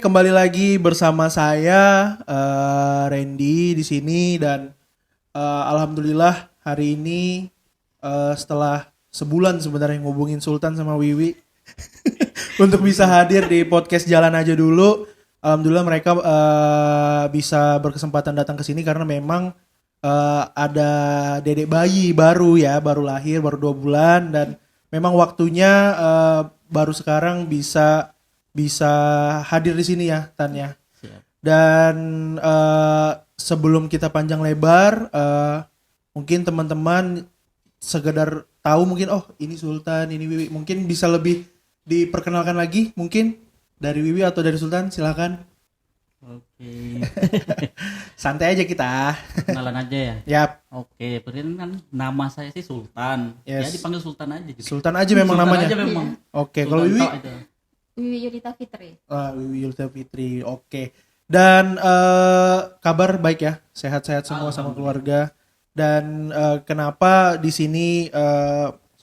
kembali lagi bersama saya Randy di sini dan alhamdulillah hari ini setelah sebulan sebenarnya ngubungin Sultan sama Wiwi untuk bisa hadir di podcast Jalan Aja Dulu. Alhamdulillah mereka bisa berkesempatan datang ke sini karena memang ada dedek bayi baru lahir baru 2 bulan dan memang waktunya baru sekarang bisa hadir di sini ya Tan ya. Dan sebelum kita panjang lebar, mungkin teman-teman sekedar tahu mungkin ini Sultan, ini Wiwi, mungkin bisa lebih diperkenalkan lagi mungkin dari Wiwi atau dari Sultan, silakan. Oke. Santai aja kita. Kenalan aja ya. Yap. Oke, kan nama saya sih Sultan. Yes. Ya dipanggil Sultan aja gitu. Sultan aja memang Sultan namanya. aja memang. Oke, Sultan kalau Wiwi? Wiwi Yulita Fitri. Wiwi Yulita Fitri. Oke. Dan kabar baik ya, sehat-sehat semua sama keluarga. Dan kenapa di sini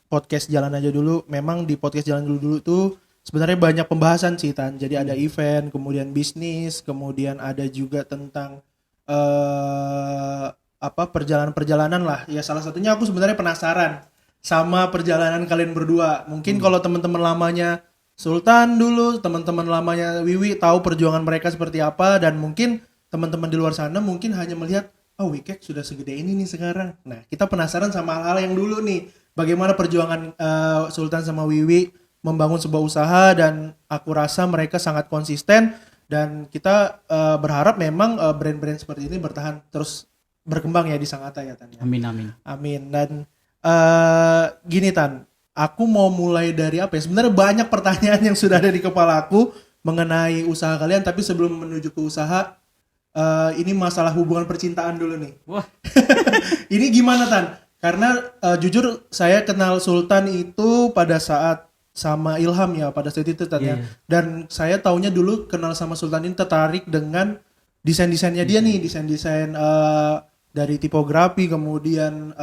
podcast Jalan Aja Dulu? Memang di podcast Jalan Dulu tuh sebenarnya banyak pembahasan sih Tan. Jadi ada event, kemudian bisnis, kemudian ada juga tentang perjalanan-perjalanan lah. Ya salah satunya aku sebenarnya penasaran sama perjalanan kalian berdua. Mungkin kalau teman-teman lamanya Sultan dulu, teman-teman lamanya Wiwi tahu perjuangan mereka seperti apa, dan mungkin teman-teman di luar sana mungkin hanya melihat Wikek sudah segede ini nih sekarang. Nah, kita penasaran sama hal-hal yang dulu nih. Bagaimana perjuangan Sultan sama Wiwi membangun sebuah usaha, dan aku rasa mereka sangat konsisten dan kita berharap memang brand-brand seperti ini bertahan terus berkembang ya di Sangatta ya Tan. Amin. Dan gini Tan, aku mau mulai dari apa ya? Sebenarnya banyak pertanyaan yang sudah ada di kepala aku mengenai usaha kalian, tapi sebelum menuju ke usaha, ini masalah hubungan percintaan dulu nih. Wah. Ini gimana Tan? Karena jujur saya kenal Sultan itu pada saat sama Ilham ya, pada saat itu Tan ya. Dan saya taunya dulu kenal sama Sultan ini tertarik dengan desain-desainnya dia nih, desain-desain dari tipografi, kemudian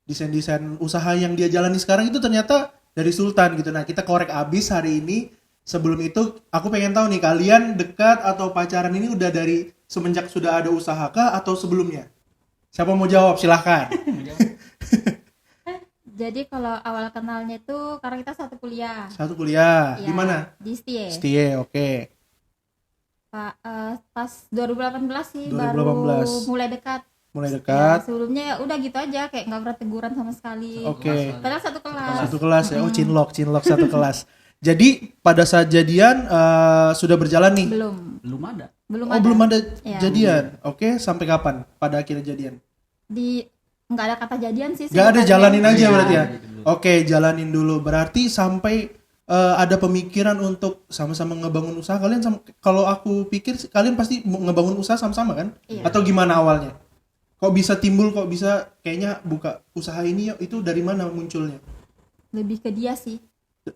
desain-desain usaha yang dia jalani sekarang itu ternyata dari Sultan gitu. Nah, kita korek abis hari ini. Sebelum itu aku pengen tahu nih, kalian dekat atau pacaran ini udah dari semenjak sudah ada usaha kah atau sebelumnya? Siapa mau jawab? Silahkan. Jadi kalau awal kenalnya itu karena kita satu kuliah. Satu kuliah. Ya, Di mana? Di Setie. Setie, oke. Pas 2018 sih 2018. baru mulai dekat. Ya, sebelumnya udah gitu aja, kayak nggak pernah teguran sama sekali. Oke. Padahal satu kelas. Satu kelas ya. Cinlok satu kelas. Jadi pada saat jadian sudah berjalan nih? Belum ada. Belum ada ya. Jadian. Oke, sampai kapan pada akhirnya jadian? Nggak ada kata jadian sih. Nggak ada, jalanin aja berarti ya? Dulu. Oke, jalanin dulu. Berarti sampai ada pemikiran untuk sama-sama ngebangun usaha. Kalian kalau aku pikir kalian pasti ngebangun usaha sama-sama kan? Iya. Atau gimana awalnya? Kok bisa kayaknya buka usaha ini yuk, itu dari mana munculnya? Lebih ke dia sih.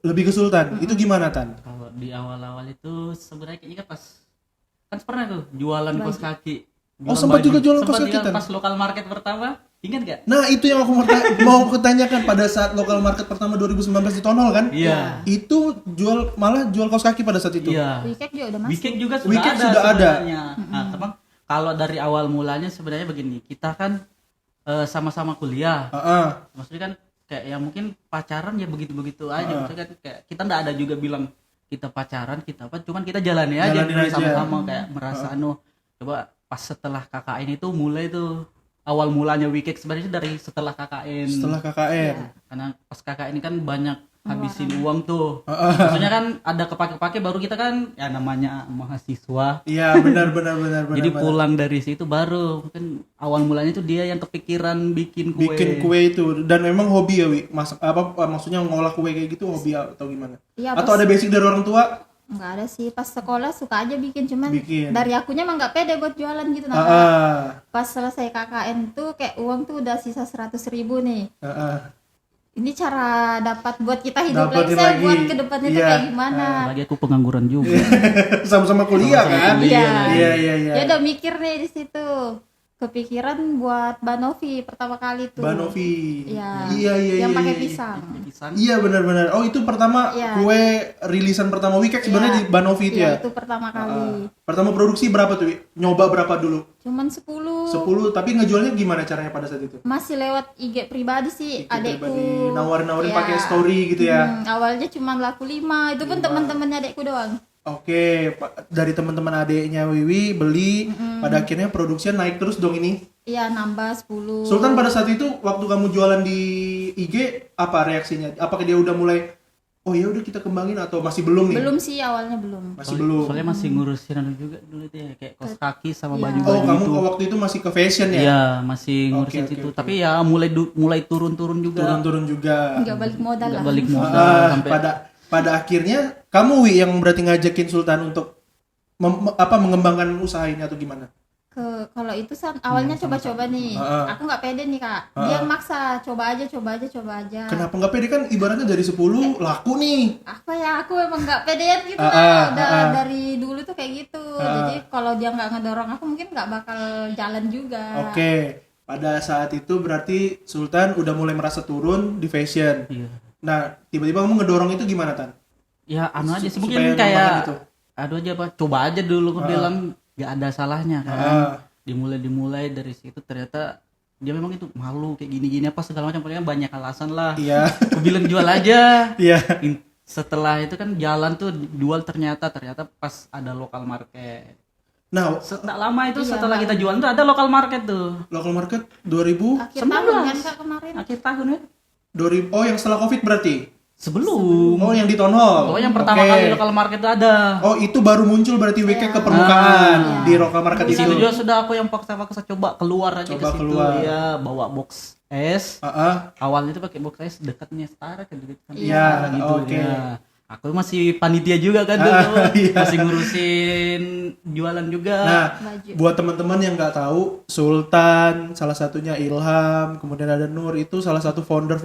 Lebih ke Sultan. Itu gimana Tan? Kalau di awal-awal itu sebenarnya kayaknya kan pernah tuh jualan kaos kaki. Sempat juga jualan kaos kaki Tan? Pas lokal market pertama, ingat gak? Nah, itu yang aku mau kutanyakan pada saat lokal market pertama 2019 di Tonol kan? Iya. Itu malah jual kaos kaki pada saat itu. Iya. Wikek juga udah masuk. Wikek juga Wikek sudah ada ada. sebenarnya. Nah, teman, kalau dari awal mulanya sebenarnya begini, kita kan sama-sama kuliah. Maksudnya kan kayak ya mungkin pacaran ya begitu-begitu aja. Maksudnya kan kayak kita enggak ada juga bilang kita pacaran, kita apa, cuman kita jalani aja sama-sama kayak merasa coba pas setelah KKN itu mulai tuh awal mulanya Wikek sebenarnya dari setelah KKN. Ya. Karena pas KKN ini kan banyak habisin uang tuh. Maksudnya kan ada kepake-pake, baru kita kan ya namanya mahasiswa. Iya, benar. Jadi pulang dari situ baru mungkin awal mulanya tuh dia yang kepikiran bikin kue. Bikin kue itu, dan memang hobi ya Wi. Maksudnya ngolah kue kayak gitu hobi atau gimana? Iya, atau ada basic dari orang tua? Nggak ada sih, pas sekolah suka aja bikin, cuman dari akunya emang nggak pede buat jualan gitu. Pas selesai KKN tuh kayak uang tuh udah sisa 100.000 nih. Ini cara dapat buat kita hidup lagi. Buat kedepannya tuh kayak gimana. Lagi aku pengangguran juga. Sama-sama kuliah kan? Iya. Ya udah mikir nih di situ. kepikiran buat Banovi pertama kali tuh. Banovi. Iya. Iya. Yang pakai pisang. Iya benar-benar. Oh itu pertama kue rilisan pertama Wicek sebenarnya di Banovi itu ya. Itu pertama kali. Pertama produksi berapa tuh? Nyoba berapa dulu? Cuman 10. 10, tapi ngejualnya gimana caranya pada saat itu? Masih lewat IG pribadi sih, adekku. Nawarin pakai story gitu ya. Awalnya cuman laku 5, itu pun teman-temannya adekku doang. Oke, dari teman-teman adeknya Wiwi beli, pada akhirnya produksinya naik terus dong ini. Iya, nambah 10. Sultan pada saat itu waktu kamu jualan di IG apa reaksinya? Apakah dia udah mulai oh ya udah kita kembangin atau masih belum nih? Belum sih, awalnya belum. Masih belum. Soalnya masih ngurusin juga dulu dia kayak kaos kaki sama baju Oh, kamu waktu itu masih ke fashion ya? Iya, masih ngurusin situ. Tapi ya mulai turun-turun juga. Turun-turun juga. Enggak balik modal lah. Balik modal sampai pada akhirnya kamu Wi yang berarti ngajakin Sultan untuk mengembangkan usaha ini atau gimana? Kalau itu awalnya coba-coba nih. Aku nggak pede nih kak. Dia maksa coba aja. Kenapa nggak pede, kan ibaratnya dari 10 laku nih. Apa ya, aku emang nggak pedean gitu. Udah dari dulu tuh kayak gitu. Jadi kalau dia nggak ngedorong aku mungkin nggak bakal jalan juga. Oke. Pada saat itu berarti Sultan udah mulai merasa turun di fashion. Iya. Nah tiba-tiba kamu ngedorong itu gimana Tan? Ya aja sih, mungkin kayak gitu. Aduh aja Pak, coba aja dulu. Aku bilang gak ada salahnya kan. Dimulai dari situ ternyata dia memang itu malu kayak gini-gini apa segala macam, pokoknya banyak alasan lah. Iya. Aku bilang jual aja. Iya. Setelah itu kan jalan tuh jual, ternyata pas ada lokal market. Nah, tak lama itu setelah kita jual tuh ada lokal market tuh. Lokal market 2019 akhir tahun kan kak kemarin. Akhir tahun ya. 2000. Oh, yang setelah Covid berarti? Sebelum. Oh, yang di Town Hall. Oh, yang pertama kali lokal market itu ada. Oh, itu baru muncul berarti Wicek ke permukaan di lokal market itu. Itu juga sudah aku yang paksa coba keluar aja ke situ. Ya, bawa box es. Awalnya itu pakai box es dekatnya Setara kan gitu kan. Iya, gitu oke. ya. Aku masih panitia juga kan dulu. Masih ngurusin jualan juga. Nah, buat teman-teman yang nggak tahu, Sultan, salah satunya Ilham, kemudian ada Nur, itu salah satu founder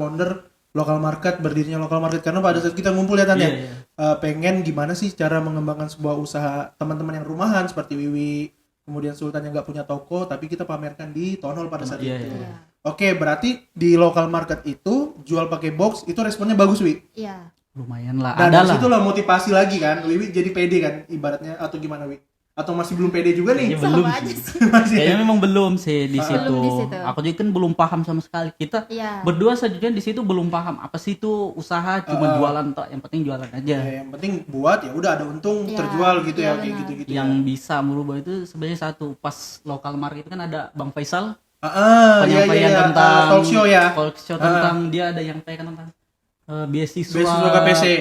lokal market, berdirinya lokal market. Karena pada saat kita ngumpul ya Tan ya, pengen gimana sih cara mengembangkan sebuah usaha teman-teman yang rumahan seperti Wiwi, kemudian Sultan yang nggak punya toko, tapi kita pamerkan di Town Hall pada saat itu. Oke, berarti di lokal market itu jual pakai box, itu responnya bagus Wi? Iya. Lumayan lah. Dan dari situ lah motivasi lagi kan, Wiwi jadi pede kan ibaratnya, atau gimana Wi? Atau masih belum pede juga nih? Belum aja sih. Kayaknya memang belum sih di situ. Aku juga kan belum paham sama sekali. Kita berdua sejujurnya di situ belum paham apa sih itu usaha, cuma jualan toh. Yang penting jualan aja. Yang penting buat ya udah ada untung terjual gitu ya, kayak gitu-gitu. Yang bisa merubah itu sebenarnya satu, pas lokal market itu kan ada Bang Faisal. Penyampaian tentang talk show tentang dia ada yang tentang beasiswa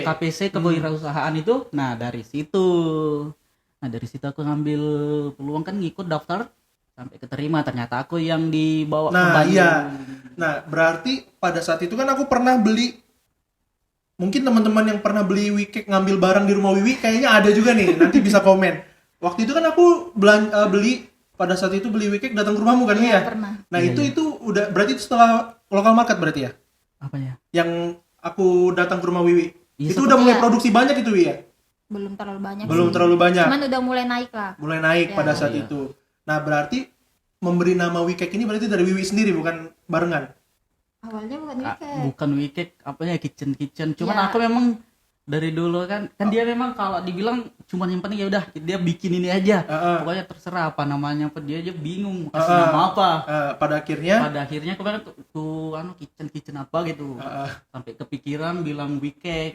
KPC kewirausahaan itu. Nah dari situ aku ngambil peluang kan, ngikut daftar sampai keterima, ternyata aku yang dibawa ke Bandung. Nah berarti pada saat itu kan aku pernah beli, mungkin teman-teman yang pernah beli Wicek ngambil barang di rumah Wiwi kayaknya ada juga nih, nanti bisa komen. Waktu itu kan aku beli pada saat itu beli Wicek datang ke rumahmu kan ya? Pernah. Nah itu udah berarti itu setelah lokal market berarti ya? Apanya? Yang aku datang ke rumah Wiwi. Itu udah mulai produksi banyak itu Wi ya? Belum terlalu banyak. Cuman udah mulai naik lah. Mulai naik pada saat itu. Nah berarti memberi nama Wicek ini berarti dari Wiwi sendiri, bukan barengan? Awalnya bukan Wicek. Bukan Wicek, kitchen. Cuman aku memang dari dulu kan dia memang kalau dibilang cuman yang penting ya udah dia bikin ini aja. Pokoknya terserah apa namanya, dia aja bingung kasih nama apa. Pada akhirnya kemarin tuh kitchen apa gitu. Sampai kepikiran bilang Wicek.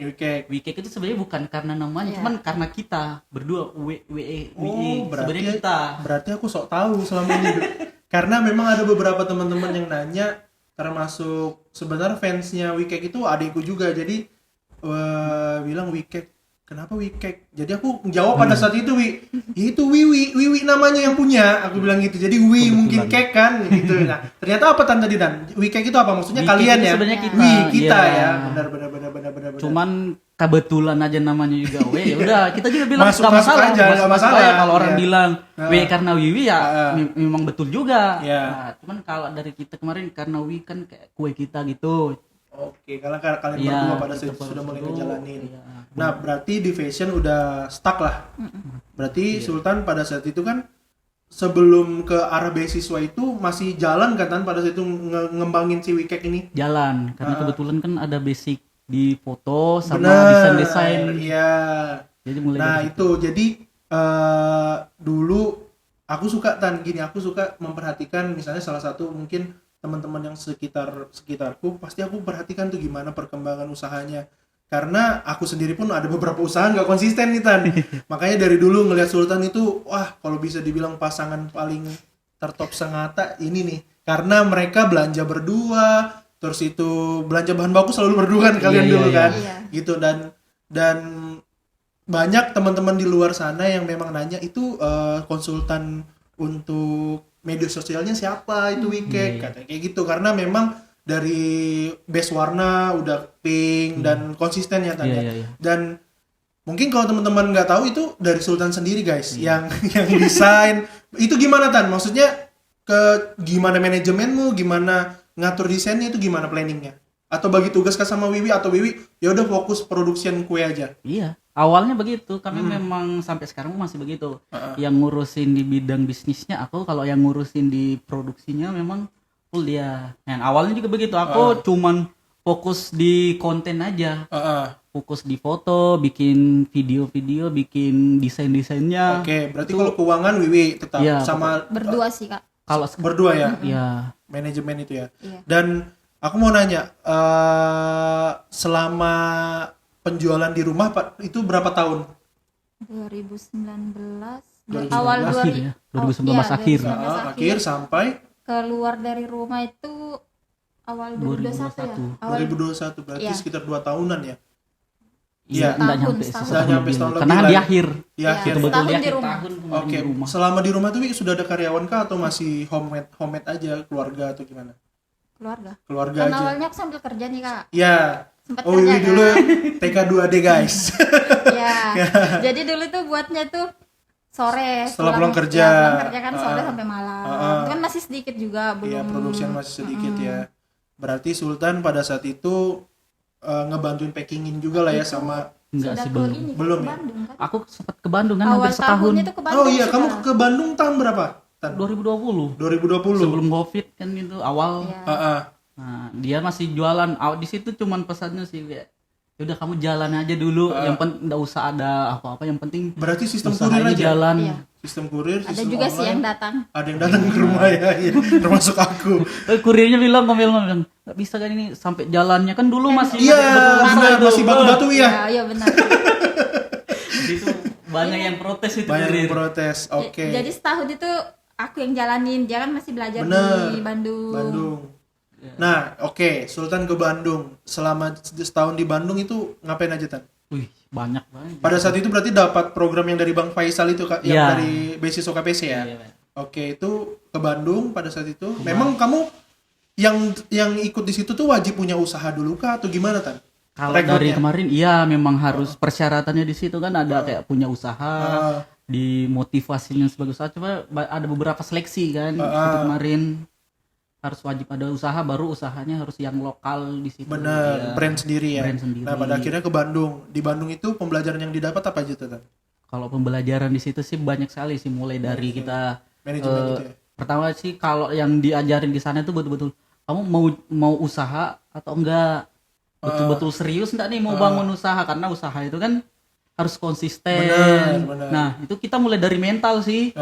Wicek itu sebenarnya bukan karena namanya, cuman karena kita berdua sebenarnya kita. Berarti aku sok tahu selama ini. Karena memang ada beberapa teman-teman yang nanya, termasuk sebenarnya fansnya Wicek itu adikku juga. Jadi bilang Wicek, kenapa Wicek? Jadi aku jawab pada saat itu itu Wiwi namanya yang punya, aku bilang gitu. Jadi mungkin kek kan gitu. Nah ternyata apa tadi Dan? Wicek itu apa maksudnya? Kalian ya? Sebenarnya kita ya. Benar. Cuman kebetulan aja namanya juga udah kita juga bilang nggak masalah. Kalau orang bilang karena Wiwi ya memang betul juga. Nah, cuman kalau dari kita kemarin karena Wiwi kan kayak kue kita gitu. Oke, karena kalian berdua pada saat itu sudah mulai ngejalanin. Nah, berarti di fashion udah stuck lah. Berarti Sultan pada saat itu kan sebelum ke arah beasiswa itu masih jalan kan Tan pada saat itu ngembangin si Wikek ini? Jalan, karena kebetulan kan ada basic di foto sama Bener, desain. Iya. Jadi mulai Nah dari itu jadi dulu aku suka aku suka memperhatikan misalnya salah satu mungkin teman-teman yang sekitarku pasti aku perhatikan tuh gimana perkembangan usahanya, karena aku sendiri pun ada beberapa usaha nggak konsisten nih Tan. Makanya dari dulu ngelihat Sultan itu wah kalau bisa dibilang pasangan paling tertop sengata ini nih, karena mereka belanja berdua, terus itu belanja bahan baku selalu berdua kan kalian dulu kan. Gitu. Dan banyak teman-teman di luar sana yang memang nanya itu konsultan untuk media sosialnya siapa itu Wikek, katanya kayak gitu, karena memang dari base warna udah pink dan konsisten ya tanya. Dan mungkin kalau teman-teman nggak tahu itu dari Sultan sendiri guys yang desain. Itu gimana Tan? Maksudnya gimana manajemenmu, gimana ngatur desainnya, itu gimana planningnya? Atau bagi tugas ke sama Wiwi, atau Wiwi ya udah fokus production kue aja? Iya, awalnya begitu. Kami memang sampai sekarang masih begitu. Yang ngurusin di bidang bisnisnya aku, kalau yang ngurusin di produksinya memang full dia. Yang awalnya juga begitu. Aku cuman fokus di konten aja. Fokus di foto, bikin video-video, bikin desain-desainnya. Oke, berarti kalau keuangan Wiwi tetap sama berdua sih Kak. Kalau berdua ya? Iya. Manajemen itu ya. Iya. Dan aku mau nanya, selama penjualan di rumah Pak itu berapa tahun? 2019 awal 2019 akhir. Akhir sampai keluar dari rumah itu awal 2021 ya. Awal 2021 berarti sekitar 2 tahunan ya. Iya, enggak nyampe setahun lebih. Karena di akhir. Di akhir. Betul di akhir tahun. Oke. Selama di rumah tuh sudah ada karyawan kah atau masih homemade aja, keluarga atau gimana? Keluarga kan aja. Awalnya aku sambil kerja nih Kak. Iya. Oh kerja, ini dulu TK 2D guys. Iya. Jadi dulu tuh buatnya tuh sore. Setelah pulang kerja. Pulang kerja kan sore sampai malam. Itu kan masih sedikit juga belum. Iya, produksi masih sedikit ya. Berarti Sultan pada saat itu ngebantuin packingin juga lah ya sama. Enggak sih belum ya. Bandung, kan? Aku sempat ke Bandung kan awal hampir setahun. Itu ke Bandung, oh iya, kamu ke Bandung tahun berapa? 2020. 2020. Sebelum Covid kan itu awal. Iya. Nah, dia masih jualan. Di situ cuman pesannya sih kayak ya udah kamu jalan aja dulu. Yang penting enggak usah ada apa-apa, yang penting berarti sistem kurir aja. Jalan. Iya. Sistem kurir, ada sistem juga online. sih yang datang. Ada yang datang ke rumah ya, termasuk aku. Kurirnya bilang ngomel-ngomel, nggak bisa kan ini sampai jalannya kan dulu masih benar, masih batu-batu ya. Iya benar. Itu banyak yang protes itu. Banyak yang protes. Oke. Jadi setahun itu aku yang jalanin, dia kan masih belajar di Bandung. Nah, oke, Sultan ke Bandung. Selama setahun di Bandung itu ngapain aja Tan? Wih, banyak. Pada saat itu berarti dapat program yang dari Bang Faisal itu yang dari beasiswa KPC ya. Iya. Oke, itu ke Bandung pada saat itu. Memang kamu yang ikut di situ tuh wajib punya usaha dulu kah atau gimana Tan? Kalau dari kemarin iya memang harus persyaratannya di situ kan ada kayak punya usaha, dimotivasinya sebagai usaha. Coba ada beberapa seleksi kan itu kemarin. Harus wajib ada usaha, baru usahanya harus yang lokal di situ. Bener, brand sendiri ya. Brand sendiri. Nah, pada akhirnya ke Bandung. Di Bandung itu pembelajaran yang didapat apa aja tuh, Tan? Kalau pembelajaran di situ sih banyak sekali sih, mulai dari kita manajemen gitu ya. Pertama sih kalau yang diajarin di sana itu betul-betul kamu mau usaha atau enggak? Betul-betul serius enggak nih mau bangun usaha, karena usaha itu kan harus konsisten. Bener. Nah, itu kita mulai dari mental sih.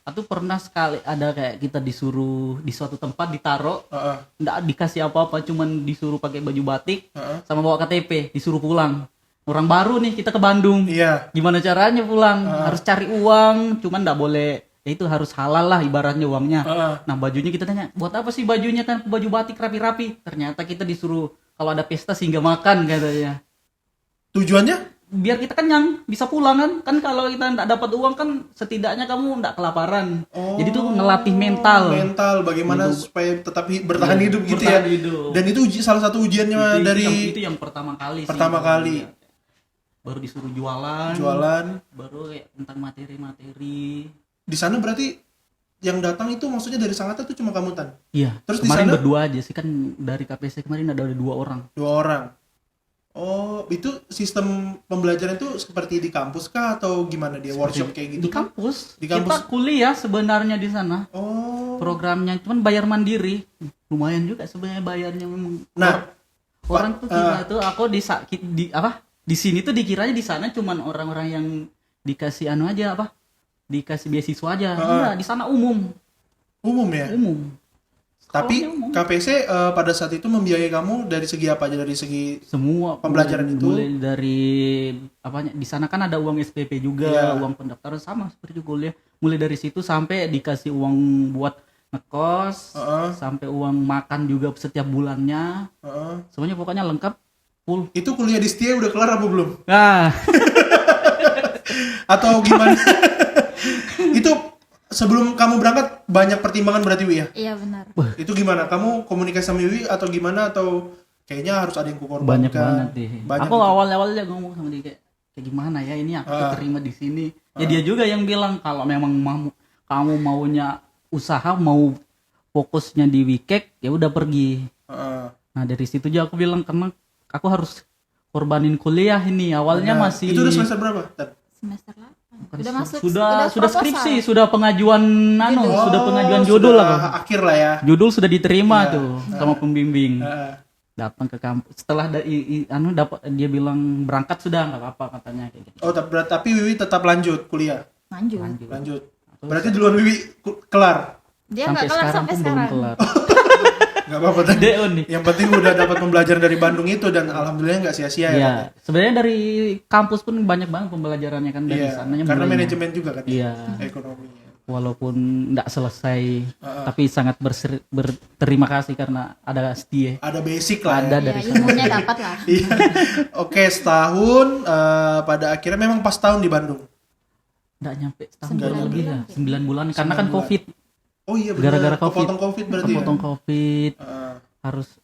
Atau pernah sekali ada kayak kita disuruh di suatu tempat ditaruh, enggak dikasih apa-apa, cuman disuruh pakai baju batik sama bawa KTP, disuruh pulang. Orang baru nih kita ke Bandung. Iya. Gimana caranya pulang? Harus cari uang, cuman enggak boleh. Ya itu harus halal lah ibaratnya uangnya. Nah, bajunya kita tanya, "Buat apa sih bajunya kan baju batik rapi-rapi?" Ternyata kita disuruh kalau ada pesta sehingga makan katanya. Tujuannya? Biar kita kenyang, bisa pulang kan kalau kita nggak dapat uang kan setidaknya kamu nggak kelaparan. Jadi tuh ngelatih mental bagaimana gitu. Supaya tetap bertahan hidup gitu ya. Dan itu salah satu ujiannya itu yang pertama kali sih. Baru disuruh jualan, baru kayak tentang materi-materi. Di sana berarti yang datang itu maksudnya dari Sangatta tuh cuma kamu Tan? Iya. Terus kemarin berdua aja sih kan, dari KPC kemarin ada 2 orang. 2 orang. Oh, itu sistem pembelajaran itu seperti di kampus kah atau gimana dia workshop kayak gitu? Di kampus. Di kampus. Kita kuliah sebenarnya di sana. Oh. Programnya cuman bayar mandiri. Lumayan juga sebenarnya bayarnya memang. Nah, orang tuh kira tuh aku di sini tuh dikiranya di sana cuman orang-orang yang dikasih anu aja dikasih beasiswa aja. Enggak, di sana umum ya. Umum. Tapi umum. KPC pada saat itu membiayai kamu dari segi apa aja, dari segi Semua pembelajaran itu? Mulai dari di sana kan ada uang SPP juga, uang pendaftaran sama seperti kuliah. Mulai dari situ sampai dikasih uang buat ngekos, sampai uang makan juga setiap bulannya. Semuanya pokoknya lengkap, full. Itu kuliah di Setia udah kelar apa belum? Nah. Atau gimana? Itu sebelum kamu berangkat banyak pertimbangan berarti Wi ya? Iya benar. Itu gimana? Kamu komunikasi sama Wi atau gimana, atau kayaknya harus ada yang kukorbankan? Banyak banget deh. Aku gitu. awal-awalnya ngomong sama dia kayak gimana ya ini aku terima di sini. Ya dia juga yang bilang kalau memang kamu maunya usaha, mau fokusnya di Wikek, ya udah pergi. Nah dari situ aja aku bilang karena aku harus korbanin kuliah ini. Awalnya masih. Itu udah semester berapa? Semester 8. Udah masuk. Sudah skripsi, sudah pengajuan sudah pengajuan judul lah. Akhir lah ya. Judul sudah diterima tuh sama pembimbing. Datang ke kampus. Setelah dapat, dia bilang berangkat sudah enggak apa-apa katanya kayak gitu. Oh, tapi Wiwi tetap lanjut kuliah. Lanjut. Berarti duluan Wiwi kelar. Dia enggak kelar sampai sekarang. Belum kelar. Gak apa-apa tadi. Yang penting udah dapat pembelajaran dari Bandung itu, dan alhamdulillah nggak sia-sia ya. Iya. Sebenarnya dari kampus pun banyak banget pembelajarannya kan dari sananya. Karena manajemen juga kan. Iya. Ekonomi. Walaupun nggak selesai, tapi sangat berterima kasih karena ada Setia. Ada basic lah. Ada dari ilmunya dapat lah. Iya. Oke, setahun pada akhirnya memang pas tahun di Bandung. Nggak nyampe setahun lebih ya. 9 bulan karena kan COVID. Oh iya benar. Gara-gara COVID. Kepotong COVID berarti. Kepotong COVID.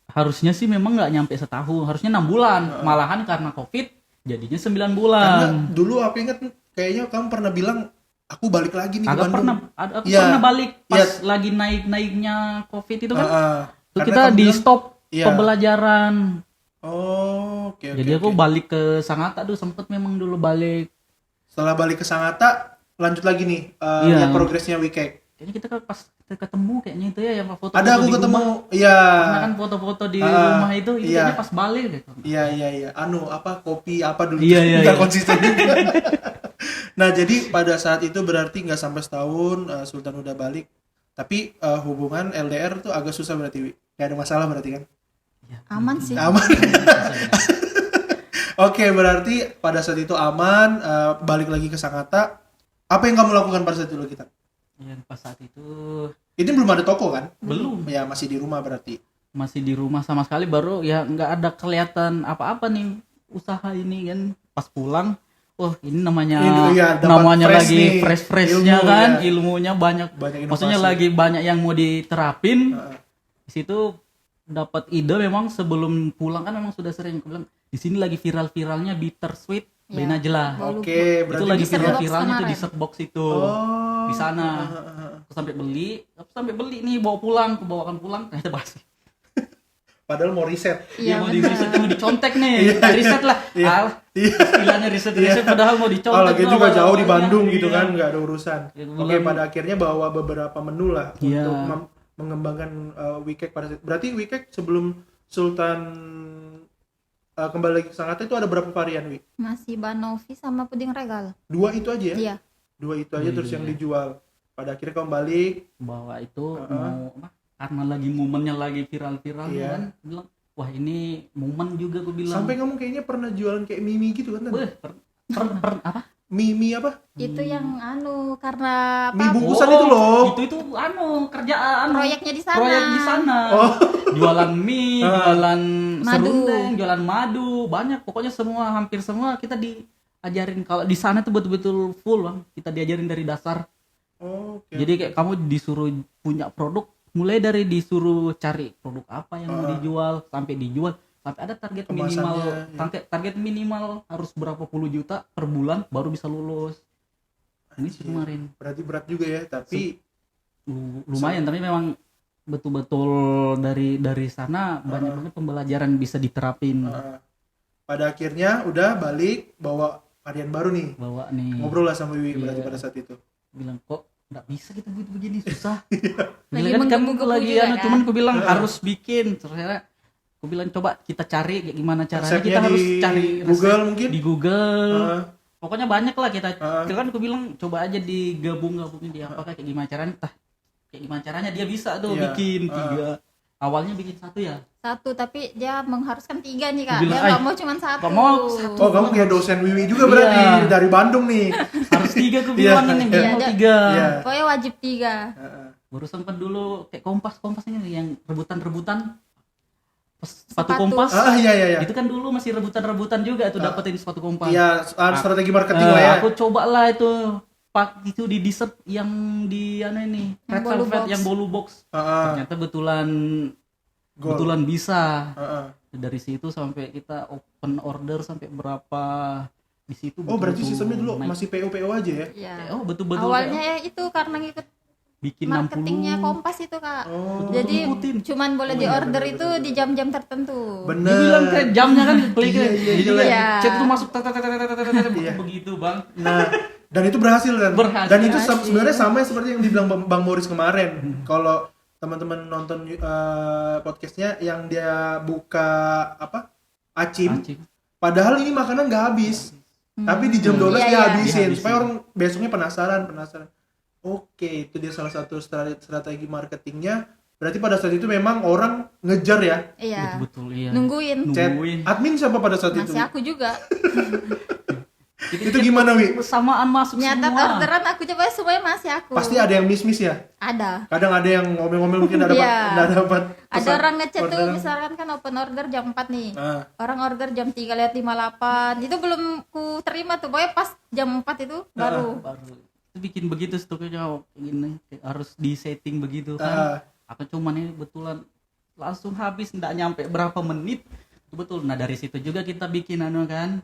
Harusnya sih memang nggak nyampe setahun, harusnya 6 bulan. Malahan karena COVID jadinya 9 bulan. Karena dulu aku ingat kayaknya kamu pernah bilang aku balik lagi nih ke Bandung. Aku pernah balik pas lagi naik-naiknya COVID itu kan. Kita di stop pembelajaran. Oh, oke. Jadi aku balik ke Sangatta tuh, sempet memang dulu balik. Setelah balik ke Sangatta, lanjut lagi nih lihat progresnya Wikek. Kayaknya kita pas kita ketemu kayaknya itu ya yang foto-foto. Ada aku ketemu, iya. Karena kan foto-foto di rumah itu kayaknya pas balik gitu. Iya. Kopi apa dulu? Iya. Nggak konsisten juga. Nah, jadi pada saat itu berarti nggak sampai setahun Sultan udah balik. Tapi hubungan LDR tuh agak susah berarti, Wi. Nggak ada masalah berarti kan? Ya, aman sih. Aman. Oke, berarti pada saat itu aman, balik lagi ke Sangatta. Apa yang kamu lakukan pada saat itu kita? Yang pas saat itu belum ada toko kan? Belum. Ya masih di rumah berarti. Masih di rumah sama sekali, baru ya nggak ada kelihatan apa-apa nih usaha ini kan. Pas pulang, ini namanya lagi fresh-freshnya kan, ilmunya banyak maksudnya lagi banyak yang mau diterapin. Di situ dapat ide memang sebelum pulang kan memang sudah sering aku bilang di sini lagi viral-viralnya bittersweet Benajela. Oke, itu lagi viral-viralnya itu di Searchbox itu. Di sana. Aku sampai beli nih bawakan pulang ternyata basi. Padahal mau riset. Iya, mau di riset, mau dicontek nih. Riset lah. Istilahnya riset padahal mau dicontek. Lagi juga jauh di Bandung gitu kan, enggak ada urusan. Oke, pada akhirnya bawa beberapa menu lah untuk mengembangkan Wikek pada saat. Berarti Wikek sebelum Sultan kembali lagi ke Sangatta itu ada berapa varian, Wi? Masih Banovi sama puding regal. 2 itu aja ya? Iya. 2 itu aja terus yang dijual. Pada akhirnya kamu balik bawa itu mau karena lagi momennya lagi viral-viral kan, bilang wah ini momen juga aku bilang. Sampai kamu kayaknya pernah jualan kayak mie gitu kan? Apa? Mie apa? Itu yang karena mie bungkusan itu loh. Itu kerjaan proyeknya di sana. Proyek di sana. Jualan mie, jualan serundeng, jualan madu, banyak pokoknya hampir semua kita diajarin. Kalau di sana tuh betul-betul full, Bang. Kita diajarin dari dasar. Jadi kayak kamu disuruh punya produk, mulai dari disuruh cari produk apa yang mau dijual sampai dijual. Sampai ada target minimal, target minimal harus berapa puluh juta per bulan baru bisa lulus. Ini kemarin. Berarti berat juga ya, tapi lumayan. Tapi memang betul-betul dari sana banyak banget pembelajaran bisa diterapin. pada akhirnya udah balik bawa varian baru nih. Bawa nih. Ngobrol lah sama Wiwi berarti Iya. pada saat itu. Bilang kok nggak bisa kita begini susah. Lagi Bilang kan menggebu-gebu lagi juga anu, kan? cuman aku bilang harus bikin. Terus akhirnya aku bilang coba kita cari kayak gimana caranya. Resepnya Kita harus di cari Google mungkin? di Google. Heeh. Pokoknya banyak lah kita. Heeh. Kan aku bilang coba aja digabungin di apakah kayak gimana caranya. Kayak gimana caranya dia bisa tuh Iya. bikin 3. Awalnya bikin 1 ya. 1 tapi dia mengharuskan 3 nih Kak. Bilang, Dia nggak mau cuma 1. nggak mau 1. Oh, kamu kayak dosen Wiwi juga berarti Iya. dari Bandung nih. Harus 3 aku bilang Iya. ini Iya, minimal dia- 3. Iya. Pokoknya wajib 3. Heeh. Baru sempat dulu kayak kompas ini yang rebutan sepatu Sepatu. kompas. Iya. Itu kan dulu masih rebutan juga tuh dapetin sepatu kompas. Iya, strategi marketing lah ya. Aku cobalah itu pak itu di dessert yang di ini Yang red bolu velvet box. yang bolu box. Heeh. Ternyata betulan Goal. bisa. Heeh. Dari situ sampai kita open order sampai berapa di situ. Oh, berarti betul-betul sistemnya dulu naik. masih PO aja ya? Iya. Oh, betul-betul Awalnya kayak ya itu karena ngikut bikin marketingnya 60. Kompas itu Kak. Oh. Jadi Ngikutin. cuman boleh di order itu di jam-jam tertentu. Bener. Dia bilang kayak jamnya kan klik. Iya, Jadi iya. Iya. chat tuh masuk Iya. begitu, Bang. Nah, dan itu berhasil kan? Berhasil. Dan itu sebenarnya sama seperti yang dibilang Bang Morris kemarin. Kalau teman-teman nonton podcastnya yang dia buka acim, Acing. padahal ini makanan nggak habis. Tapi di jam 12 Iya, dia iya. habisin Dihabisin. supaya orang besoknya penasaran. Oke, itu dia salah satu strategi marketingnya. Berarti pada saat itu memang orang ngejar ya. Iya. Betul, iya. Nungguin. Chat. Nungguin. Admin siapa pada saat itu? Masih aku juga. Itu gimana, Wi? Samaan masuk Nyatat semua. orderan aku coba semuanya masih aku. Pasti ada yang miss ya. Ada. Kadang ada yang ngomel-ngomel mungkin nggak dapat Iya. nggak dapat. Ada pesan orang ngechat tuh orderan. misalkan kan open order jam 4 nih. Ah, Orang order jam 3:58. Itu belum ku terima tuh. Pokoknya pas jam 4 itu baru. Baru itu bikin begitu stoknya ini kayak harus di setting begitu Ah. kan. Aku cuman ini betulan langsung habis nggak nyampe berapa menit. Itu betul. Nah, dari situ juga kita bikin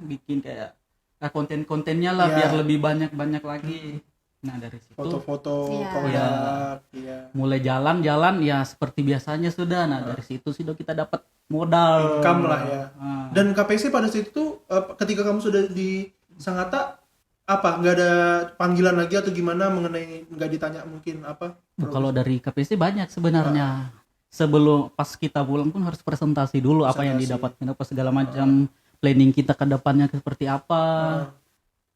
bikin kayak konten-kontennya lah Iya. biar lebih banyak lagi. Nah, dari situ foto-foto Iya. produk, iya. mulai jalan ya seperti biasanya sudah. Nah, dari situ sudah kita dapat modal Income lah ya. Ah. Dan KPC pada saat itu ketika kamu sudah di Sangatta nggak ada panggilan lagi atau gimana mengenai nggak ditanya mungkin apa? Kalau dari KPC banyak sebenarnya. Sebelum pas kita pulang pun harus presentasi dulu apa yang Presentasi. didapatkan apa segala macam planning kita ke depannya seperti apa.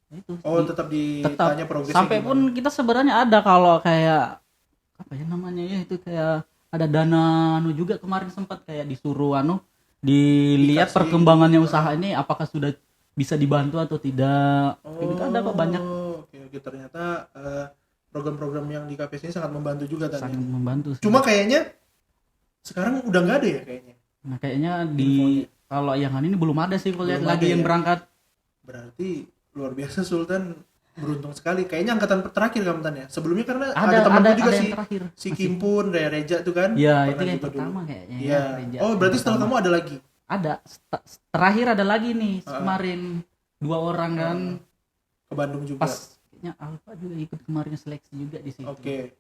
Itu. Oh, tetap ditanya progresnya Sampai gimana? pun kita sebenarnya ada kalau kayak apa ya namanya ya itu kayak ada dana juga kemarin sempat kayak disuruh dilihat Dikasih. perkembangannya usaha ini apakah sudah bisa dibantu atau tidak. Kayak gitu ada kok banyak Oke, ternyata program-program yang di KPC ini sangat membantu juga sangat tadi. membantu. Cuma kayaknya sekarang udah nggak ada ya kayaknya. Nah, kayaknya di kalau yang ini belum ada sih kalau Belum lagi ada yang ya? berangkat. Berarti luar biasa Sultan, beruntung sekali. Kayaknya angkatan terakhir kamu ya. Sebelumnya karena Ada temanku juga ada si yang terakhir. si Kimpun, Reja tuh kan. Ya, itu Pernah yang juga pertama dulu. kayaknya. Iya. ya, Reja. Oh, Yang berarti setelah pertama. kamu ada lagi. Ada. Terakhir ada lagi nih kemarin 2 orang kan. Ke Bandung juga. Pas kayaknya Alfa juga ikut kemarin seleksi juga di situ. Oke.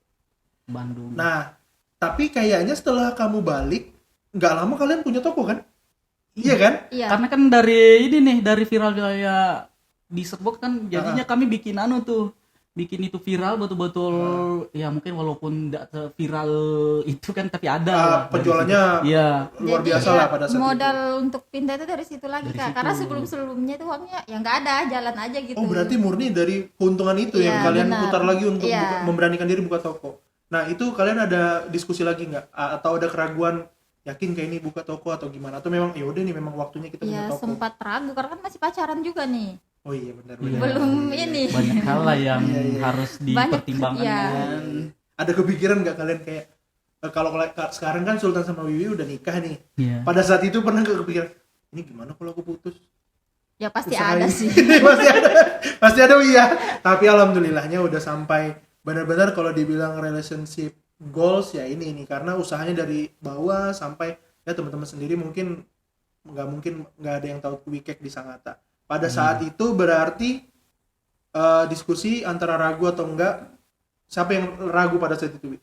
Bandung. Nah, tapi kayaknya setelah kamu balik, nggak lama kalian punya toko kan? Iya kan? Iya. Karena kan dari ini nih dari viral kayak di Setbox kan jadinya kami bikin bikin itu viral betul-betul ya mungkin walaupun tidak viral itu kan tapi ada lah dari penjualannya situ. Iya. luar Jadi biasa ya, lah pada saat modal itu. untuk pindah itu dari situ lagi Dari Kak. situ. Karena sebelum-sebelumnya itu uangnya ya nggak ada, jalan aja gitu. Oh, berarti murni dari keuntungan itu yang Iya, kalian benar. putar lagi untuk Iya. memberanikan diri buka toko. Nah, itu kalian ada diskusi lagi nggak? Atau ada keraguan yakin kayak ini buka toko atau gimana? Atau memang ya udah nih memang waktunya kita punya Ya toko. sempat ragu karena kan masih pacaran juga nih. Oh iya benar. Iya. Belum ini. Banyak hal lah yang Iya, iya. harus Banyak, dipertimbangkan. iya. kan. Ada kepikiran nggak kalian kayak kalau sekarang kan Sultan sama Wiwi udah nikah nih. Iya. Pada saat itu pernah nggak kepikiran ini gimana kalau aku putus? Ya pasti Usaha ada ini. sih. pasti ada iya. Tapi alhamdulillahnya udah sampai benar-benar kalau dibilang relationship goals ya ini karena usahanya dari bawah sampai ya teman-teman sendiri mungkin nggak ada yang tahu Wikek di Sangatta. Pada saat itu berarti diskusi antara ragu atau enggak, siapa yang ragu pada saat itu? Wi?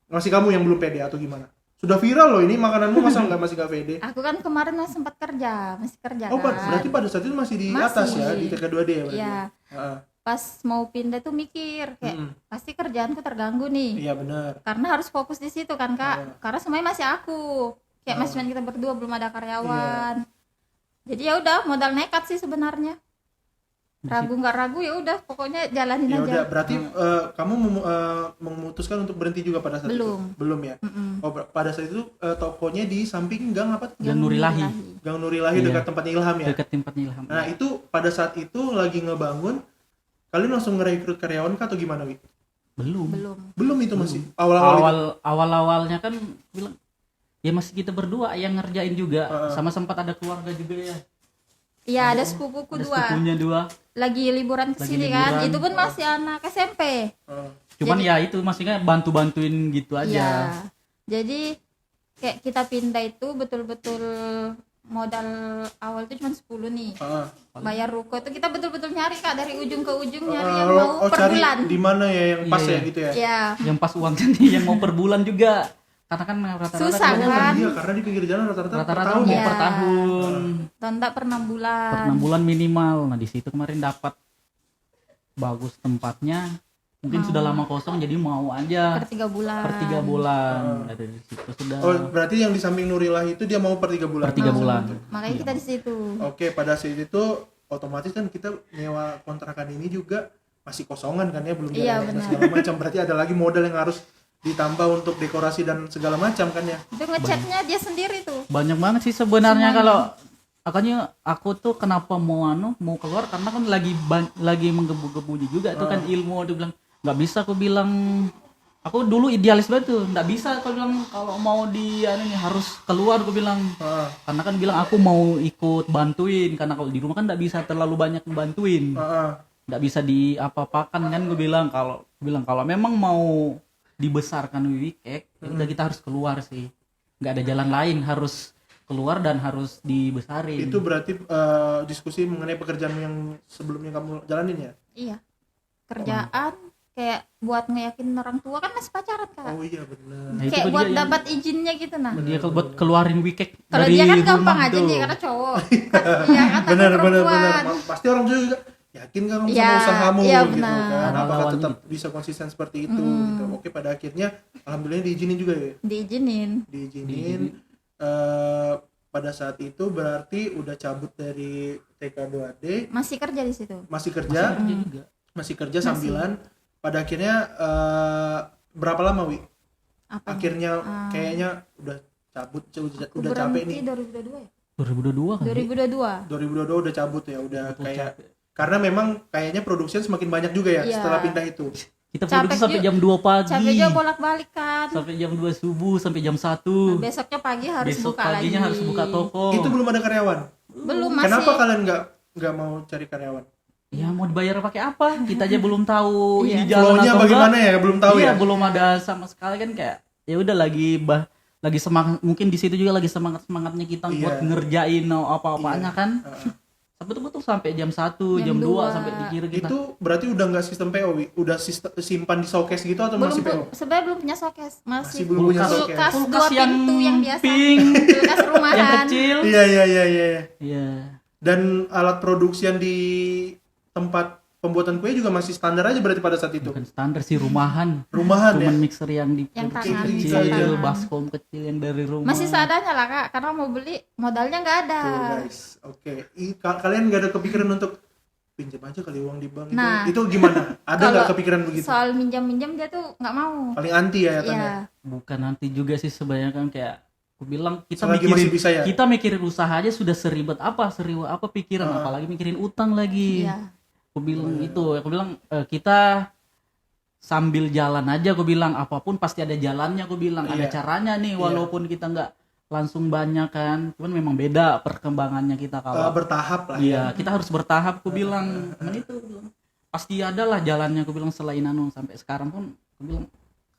Masih kamu yang belum pede atau gimana? Sudah viral loh ini makananmu, masa masih nggak pede? Aku kan kemarin sempat masih kerja Oh, kan. berarti pada saat itu masih di atas ya, di TK2D ya berarti? Iya. Pas mau pindah tuh mikir kayak pasti kerjaanku terganggu nih. Iya benar. Karena harus fokus di situ kan Kak. Karena semuanya masih aku. Kayak masih kita berdua, belum ada karyawan. Jadi ya udah modal nekat sih sebenarnya. Ragu nggak ragu ya udah pokoknya jalanin Ya aja. udah berarti kamu memutuskan untuk berhenti juga pada saat itu? Belum ya? Oh, pada saat itu tokonya di samping Gang apa? Gang Nurilahi. Gang Nurilahi dekat tempatnya Ilham ya? Dekat tempatnya Ilham. Nah, itu pada saat itu lagi ngebangun, kalian langsung ngerekrut karyawan kah atau gimana, Wi? Belum Itu masih awal-awalnya kan bilang ya masih kita berdua yang ngerjain juga. Sama sempat ada keluarga juga ya. Iya, ada sepupuku sepupunya dua. Lagi liburan ke sini kan. Itu pun masih anak SMP. Cuman jadi, ya itu maksudnya bantu-bantuin gitu aja. Iya. Jadi kayak kita pindah itu betul-betul modal awal itu cuma 10 nih. Bayar ruko itu kita betul-betul nyari Kak dari ujung ke ujung nyari yang mau per bulan. Di mana ya yang pas ya gitu ya? Iya. Yang pas uangnya nih yang mau per bulan juga. Karena kan rata-rata susah kan? Iya, karena di pinggir jalan rata-rata per tahun mau ya. per tahun. Tontak per 6 bulan. Per 6 bulan minimal. Nah, di situ kemarin dapat bagus tempatnya. Mungkin sudah lama kosong jadi mau aja. Per 3 bulan. Per 3 bulan. Dari situ sudah. Oh, berarti yang di samping Nurillah itu dia mau per 3 bulan. Per 3 bulan. Makanya kita di situ. Oke, pada saat itu otomatis kan kita nyewa kontrakan ini juga masih kosongan kan ya, belum jalan segala macam. Berarti ada lagi modal yang harus ditambah untuk dekorasi dan segala macam kan ya. Itu ngecatnya dia sendiri tuh. Banyak banget sih sebenarnya kalau makanya aku tuh kenapa mau keluar karena kan lagi menggebu-gebu juga tuh kan ilmu. Dia bilang nggak bisa, aku bilang aku dulu idealis banget tuh, nggak bisa aku bilang kalau mau di ini harus keluar, aku bilang karena kan bilang aku mau ikut bantuin karena kalau di rumah kan nggak bisa terlalu banyak bantuin, nggak bisa di apa-apakan kan. Gue bilang kalau memang mau dibesarkan Wikek, udah kita harus keluar sih, nggak ada jalan lain, harus keluar dan harus dibesarin. Itu berarti diskusi mengenai pekerjaan yang sebelumnya kamu jalanin ya? Iya, kerjaan kayak buat ngeyakin orang tua kan masih pacaran Kak. Oh iya benar. Nah, kayak buat dapat izinnya gitu nah. Dia buat keluarin Wikek kalau dari dia kan gampang rumah aja tuh. nih karena cowok. Iya kan. Benar. Pasti orang tua juga yakin kan kamu sama usahamu gitu kan, apakah tetap bisa konsisten seperti itu gitu. Oke, pada akhirnya alhamdulillah diizinin juga ya. Diizinin. Pada saat itu berarti udah cabut dari TK2D. Masih kerja di situ. Masih kerja sambilan. Pada akhirnya berapa lama Wi? Akhirnya kayaknya udah cabut, udah capek nih. 2022 ya? 2022 udah cabut ya, udah kayak karena memang kayaknya produksinya semakin banyak juga ya setelah pindah itu. Kita produksi sampai jam 2 pagi. Capek juga bolak-balik kan. Sampai jam 2 subuh, sampai jam 1. Nah, besoknya pagi harus buka lagi. Paginya harus buka toko. Itu belum ada karyawan? Belum, masih. Kenapa kalian nggak mau cari karyawan? Ya mau dibayar pakai apa? Kita aja belum tahu ini jalan flow-nya atau bagaimana ya, belum tahu ya. Belum ada sama sekali kan, kayak ya udah lagi semangat, mungkin di situ juga lagi semangatnya kita buat ngerjain apa-apanya kan. Betul-betul sampai jam 1, jam 2 sampai dikira kita. Itu berarti udah nggak sistem PO, udah simpan di showcase gitu atau masih PO? Sebenarnya belum punya showcase, masih belum punya showcase. Kulkas 2 pintu yang biasa. Kulkas rumahan. Yang kecil. Iya. Dan alat produksi yang di tempat pembuatan kue juga masih standar aja berarti pada saat itu. Bukan standar sih, rumahan Cuman ya? Mixer yang kecil, baskom kecil yang dari rumah. Masih seadanya lah Kak, karena mau beli modalnya nggak ada. Tuh guys, oke. Kalian nggak ada kepikiran untuk pinjam aja kali uang di bank? Nah, itu gimana? Ada nggak kepikiran begitu? Soal minjam dia tuh nggak mau. Paling anti ya katanya. Bukan anti juga sih sebenarnya kan, kayak aku bilang kita mikirin usaha aja sudah seribet apa pikiran, apalagi mikirin utang lagi. Aku bilang kita sambil jalan aja, aku bilang apapun pasti ada jalannya, aku bilang ada caranya nih, walaupun kita nggak langsung banyak kan, cuman memang beda perkembangannya kita kalau bertahap lah. Iya, kita harus bertahap, aku bilang. Itu pasti ada lah jalannya, aku bilang. Selain sampai sekarang pun aku bilang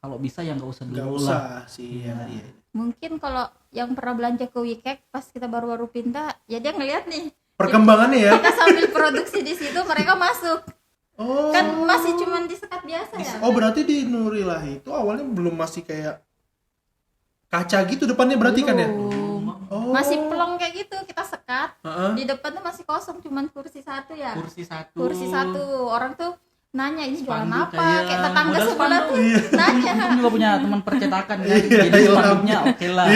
kalau bisa ya nggak usah dulu lah. Nggak usah sih. Iya. Mungkin kalau yang pernah belanja ke Wikek pas kita baru-baru pindah, ya dia ngeliat nih perkembangannya ya. Kita sambil produksi di situ, mereka masuk. Kan masih cuman di sekat biasa ya. Oh, berarti di Nurillah itu awalnya belum masih kayak kaca gitu depannya berarti kan ya? Oh. Masih pelong kayak gitu, kita sekat. Di depan tuh masih kosong, cuman kursi satu ya. Kursi satu. Orang tuh nanya ini jualan apa? Kayak tetangga sebelah tuh nanya. Aku juga punya teman percetakan kan. Jadi spanduknya oke lah.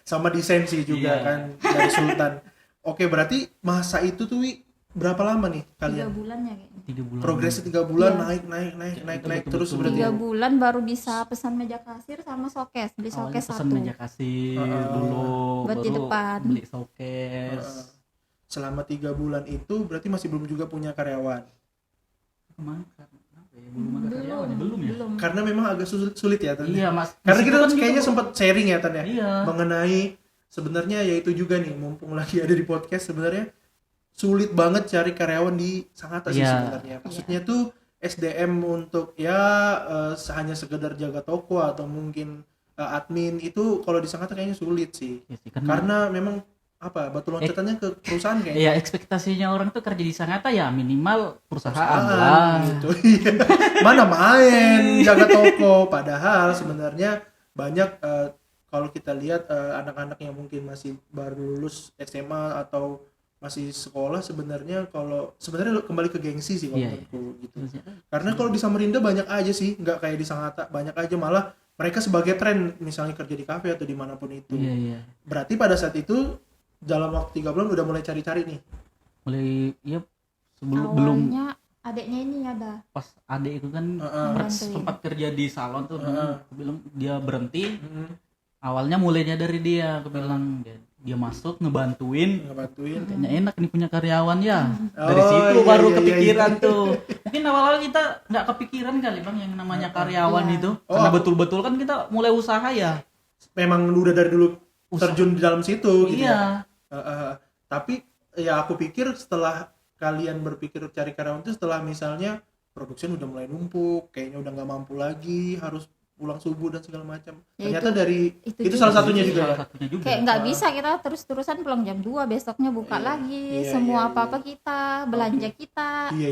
Sama desain sih juga kan dari Sultan. Oke, berarti masa itu tuh berapa lama nih kalian? 3 bulannya kayaknya. 3 bulan. Progresnya 3 bulan naik terus berarti. 3 bulan baru bisa pesan meja kasir sama showcase. Beli showcase pesan satu. meja kasir dulu. Buat di depan. Beli showcase. Selama 3 bulan itu berarti masih belum juga punya karyawan. Kemana? Belum ada karyawan ya? Belum ya? Karena memang agak sulit ya Tan. Iya Mas. Karena kita kayaknya sempat sharing ya Tan ya. Iya. Mengenai sebenarnya yaitu juga nih mumpung lagi ada di podcast sebenarnya sulit banget cari karyawan di Sangatta sih sebenarnya. Maksudnya tuh SDM untuk hanya sekedar jaga toko atau mungkin admin itu kalau di Sangatta kayaknya sulit sih. Ya sih karena memang batu loncatannya ke perusahaan kayaknya. Iya, ekspektasinya orang tuh kerja di Sangatta ya minimal perusahaan lah gitu. Mana main jaga toko, padahal sebenarnya banyak kalau kita lihat anak-anak yang mungkin masih baru lulus SMA atau masih sekolah sebenarnya kembali ke gengsi sih kalau menurutku gitu. Karena kalau di Samarinda banyak aja sih, nggak kayak di Sangatta, banyak aja malah mereka sebagai tren misalnya kerja di kafe atau dimanapun itu. Iya. Berarti pada saat itu dalam waktu 3 bulan udah mulai cari-cari nih. Awalnya adiknya ini ada. Pas adik itu kan sempat kerja di salon tuh, aku bilang dia berhenti. Awalnya mulainya dari dia, aku bilang dia masuk ngebantuin. Kayaknya enak nih punya karyawan ya. Dari situ baru kepikiran tuh. Mungkin awal-awal kita nggak kepikiran kali Bang yang namanya karyawan itu. Karena betul-betul kan kita mulai usaha ya. Memang udah dari dulu terjun di dalam situ gitu. Iya. Tapi ya aku pikir setelah kalian berpikir cari karyawan itu setelah misalnya production udah mulai numpuk, kayaknya udah nggak mampu lagi, harus pulang subuh dan segala macam. Ternyata dari itu salah satunya juga. Kayak nggak bisa kita terus-terusan pulang jam 2, besoknya buka lagi, semua apa-apa kita, belanja kita. Iya.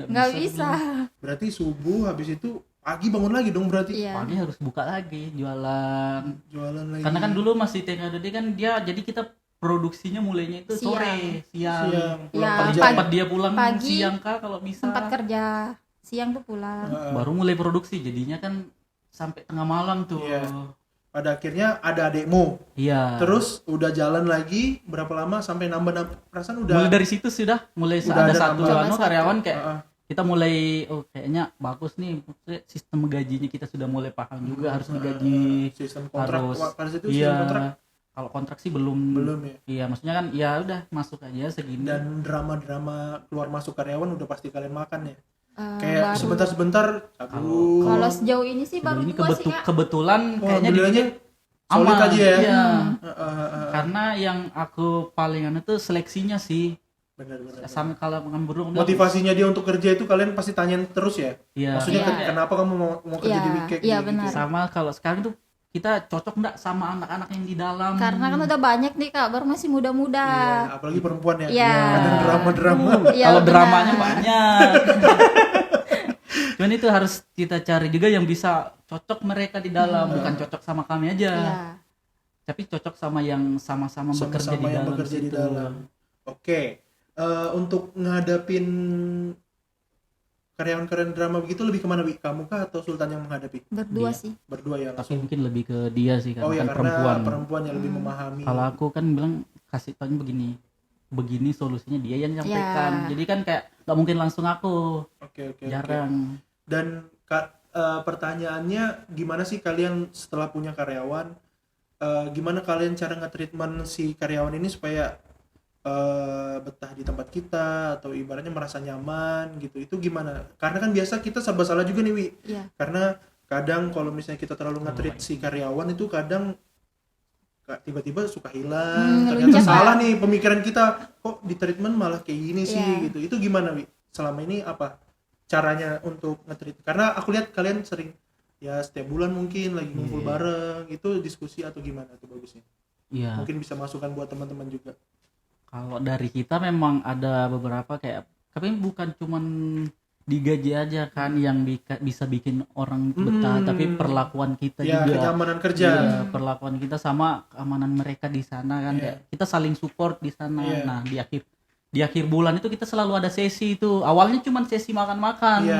Nggak bisa. Berarti subuh habis itu pagi bangun lagi dong berarti. Pagi harus buka lagi jualan lagi. Karena kan dulu masih TKDD kan dia jadi kita produksinya mulainya itu siang. Cepat dia pulang pagi, siang kah kalau bisa. Sempat kerja siang tuh pulang. Baru mulai produksi jadinya kan sampai tengah malam tuh. Pada akhirnya ada adekmu. Iya. Terus udah jalan lagi berapa lama sampai nambah perasaan udah. Mulai dari situ sudah mulai ada satu karyawan kayak kita mulai kayaknya bagus nih sistem gajinya kita sudah mulai paham juga harus digaji sistem kontrak harus kontrak. Kalau kontrak sih belum ya. Iya, maksudnya kan ya udah masuk aja segini. Dan drama keluar masuk karyawan udah pasti kalian makan ya. Kayak sebentar-sebentar kalau sejauh ini sih baru ini kebetulan kayaknya dianya solid aja ya. Iya. Karena yang aku paling itu seleksinya sih. Benar. Sama kalau burung motivasinya dia untuk kerja itu kalian pasti tanyain terus ya. Iya. Maksudnya kenapa kamu mau kerja di weekend benar. Gitu. Sama kalau sekarang tuh kita cocok enggak sama anak-anak yang di dalam? Karena kan udah banyak nih Kak, baru masih muda-muda. Iya, apalagi perempuan ya. Iya. Kadang drama-drama. Kalau dramanya banyak. Cuman itu harus kita cari juga yang bisa cocok mereka di dalam, bukan cocok sama kami aja. Iya. Tapi cocok sama yang sama-sama bekerja di dalam. Oke. Untuk ngadapin karyawan-karyawan drama begitu lebih kemana kamu kah atau Sultan yang menghadapi? Berdua sih. Berdua ya. Tapi mungkin lebih ke dia sih karena kan perempuan yang lebih memahami. Kalau aku kan bilang kasih taunya begini solusinya dia yang nyampaikan. Jadi kan kayak nggak mungkin langsung aku. Oke. Jarang. Dan pertanyaannya gimana sih kalian setelah punya karyawan? Gimana kalian cara nge-treatment si karyawan ini supaya betah di tempat kita atau ibaratnya merasa nyaman gitu, itu gimana? Karena kan biasa kita serba salah juga nih Wi. Karena kadang kalau misalnya kita terlalu nge-treat si karyawan itu kadang tiba-tiba suka hilang, ternyata salah nih pemikiran kita, kok di treatment malah kayak gini sih gitu. Itu gimana Wi? Selama ini apa caranya untuk nge-treat? Karena aku lihat kalian sering ya setiap bulan mungkin lagi ngumpul bareng, itu diskusi atau gimana tuh bagusnya? Mungkin bisa masukan buat teman-teman juga. Kalau dari kita memang ada beberapa kayak, tapi bukan cuman digaji aja kan yang bisa bikin orang betah, tapi perlakuan kita ya, juga kenyamanan kerja. Iya, perlakuan kita sama keamanan mereka di sana kan, kayak kita saling support di sana. Nah, di akhir bulan itu kita selalu ada sesi itu. Awalnya cuma sesi makan-makan. Iya.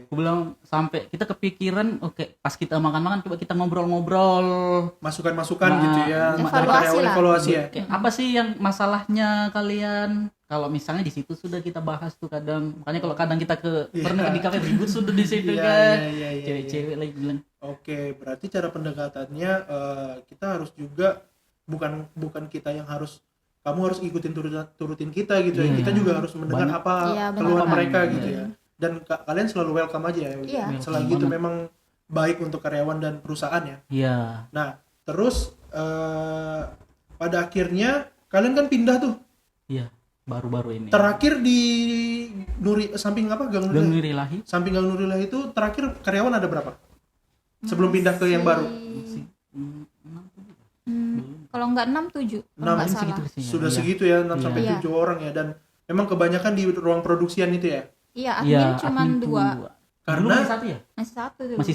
Aku bilang sampai kita kepikiran, oke, pas kita makan-makan coba kita ngobrol-ngobrol, masukan-masukan gitu ya. Evaluasi ya. Kayak apa sih yang masalahnya kalian? Kalau misalnya di situ sudah kita bahas tuh kadang. Makanya kalau kadang kita pernah di kafe ribut sudah di situ kan. Cewek-cewek lagi bilang. Oke, berarti cara pendekatannya kita harus juga bukan kita yang harus kamu harus ikutin turutin kita gitu ya. Kita juga harus mendengar keluhan mereka gitu ya. Dan kalian selalu welcome aja ya. Selagi itu memang baik untuk karyawan dan perusahaan ya. Iya. Nah, terus pada akhirnya kalian kan pindah tuh. Iya, baru-baru ini. Terakhir di samping apa? Gang Nurilahi. Samping Gang Nurilahi itu terakhir karyawan ada berapa? Sebelum pindah ke yang baru. Kalau enggak 6-7 kalau enggak salah. Sudah segitu ya, 6 sampai 7 orang ya, dan memang kebanyakan di ruang produksian itu ya. Iya, admin cuma 2. Karena masih satu ya? Masih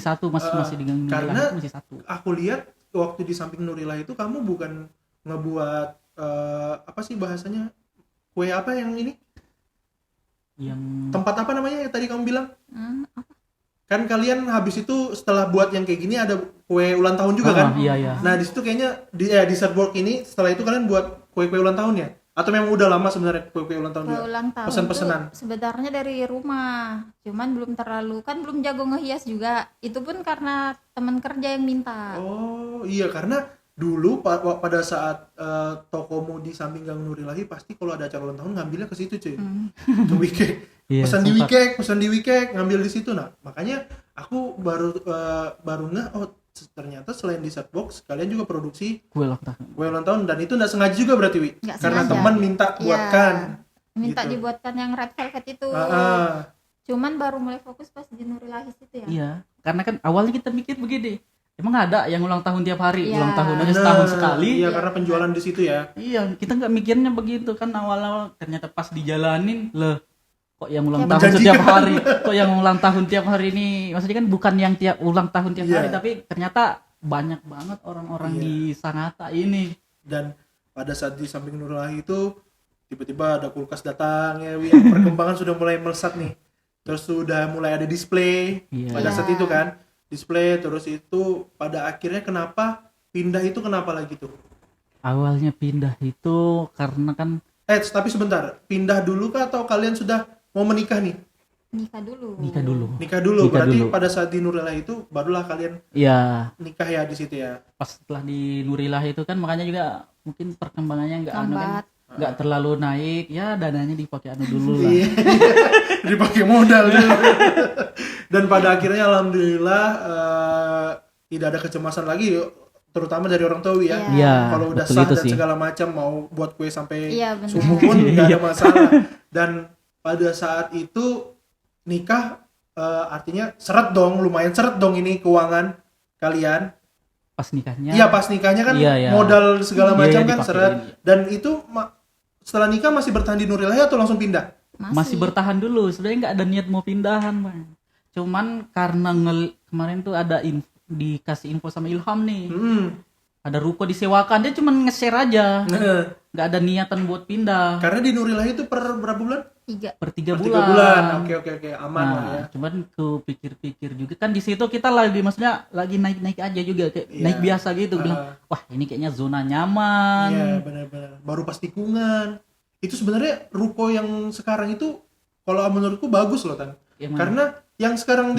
satu tuh. Masih di Gang karena Nurilahi masih satu. Aku lihat waktu di samping Nurilah itu kamu bukan ngebuat apa sih bahasanya? Kue apa yang ini? Yang tempat apa namanya yang tadi kamu bilang? Apa? Kan kalian habis itu setelah buat yang kayak gini ada kue ulang tahun juga kan? Iya. Nah, di situ kayaknya di dessert board ini setelah itu kalian buat kue-kue ulang tahun ya? Atau memang udah lama sebenarnya kue-kue ulang tahun juga? Ulang tahun pesan-pesanan. Sebenarnya dari rumah. Cuman belum terlalu, kan belum jago ngehias juga. Itu pun karena teman kerja yang minta. Oh, iya, karena dulu pada saat tokomu di samping Gang Nurilahi pasti kalau ada acara ulang tahun ngambilnya ke situ cuy. Ke Wikek. Pesan di Wikek ngambil di situ. Nah, makanya aku baru ngeh ternyata selain di Setbox kalian juga produksi kue ulang tahun dan itu enggak sengaja juga berarti Wi. Karena teman minta buatkan. Minta gitu. Dibuatkan yang red velvet itu. Cuman baru mulai fokus pas di Nurilahi itu ya. Iya, karena kan awalnya kita mikir begini. Emang ada yang ulang tahun tiap hari, ulang tahun aja setahun sekali. Iya, karena penjualan di situ ya. Iya, kita nggak mikirnya begitu kan awal-awal, ternyata pas dijalanin, kok yang ulang tahun setiap hari, kok yang ulang tahun tiap hari ini, maksudnya kan bukan yang tiap ulang tahun tiap hari, tapi ternyata banyak banget orang-orang di Sangatta ini. Dan pada saat di samping Nurilahi itu tiba-tiba ada kulkas datang ya, perkembangan sudah mulai melesat nih. Terus sudah mulai ada display pada saat itu kan. Display, terus itu pada akhirnya kenapa lagi tuh? Awalnya pindah itu karena kan tapi sebentar, pindah dulu kah atau kalian sudah mau menikah nih? Nikah dulu. Berarti pada saat di Nurilah itu barulah kalian nikah ya di situ ya. Pas setelah di Nurilah itu kan makanya juga mungkin perkembangannya nggak terlalu naik ya, dananya dipakai dulu lah. Dipakai modal dulu. Dan pada akhirnya alhamdulillah tidak ada kecemasan lagi terutama dari orang tua ya. Kalau udah sah dan segala macam mau buat kue sampai subuh pun nggak ada masalah. Dan pada saat itu nikah artinya lumayan seret dong ini keuangan kalian. Pas nikahnya. Iya, pas nikahnya kan modal segala macam kan seret. Dan itu setelah nikah masih bertahan di Nurilahi atau langsung pindah? Masih bertahan dulu. Sebenarnya nggak ada niat mau pindahan, Bang. Cuman karena kemarin tuh ada dikasih info sama Ilham nih. Ada ruko disewakan, dia cuma nge-share aja. Nggak ada niatan buat pindah. Karena di Nurilahi itu per berapa bulan? 3. Per 3 bulan. 3 bulan. Oke, aman lah ya. Cuman kupikir-pikir juga kan di situ kita lagi naik-naik aja juga kayak naik biasa gitu, bilang, wah ini kayaknya zona nyaman. Iya, benar-benar. Baru pas tikungan. Itu sebenarnya ruko yang sekarang itu kalau menurutku bagus loh, Tan. Karena yang sekarang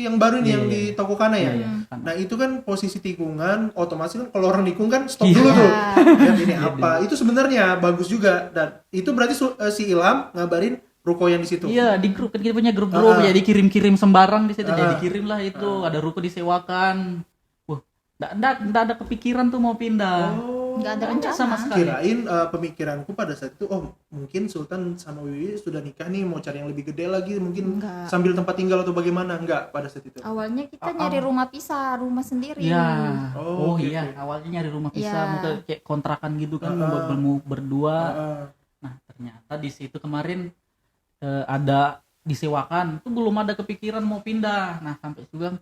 yang baru ini yang di Toko Kana ya. Nah, itu kan posisi tikungan, otomatis kan kalau orang nikung kan stop dulu tuh. Lihat ini apa. Itu sebenarnya bagus juga, dan itu berarti si Ilham ngabarin ruko yang di situ. Iya, di grup kan kita punya grup ya, dikirim-kirim sembarang di situ. Jadi dikirim lah itu, ada ruko disewakan. Wah, enggak ada kepikiran tuh mau pindah. Nggak ada rencana sama sekali. Kirain pemikiranku pada saat itu mungkin Sultan sama Wiwi sudah nikah nih, mau cari yang lebih gede lagi mungkin. Enggak. Sambil tempat tinggal atau bagaimana. Enggak pada saat itu. Awalnya kita nyari rumah pisah, rumah sendiri. Iya. Awalnya nyari rumah pisah, mau kayak kontrakan gitu kan, mau berdua. Nah, ternyata di situ kemarin ada disewakan itu belum ada kepikiran mau pindah. Nah sampai aku bilang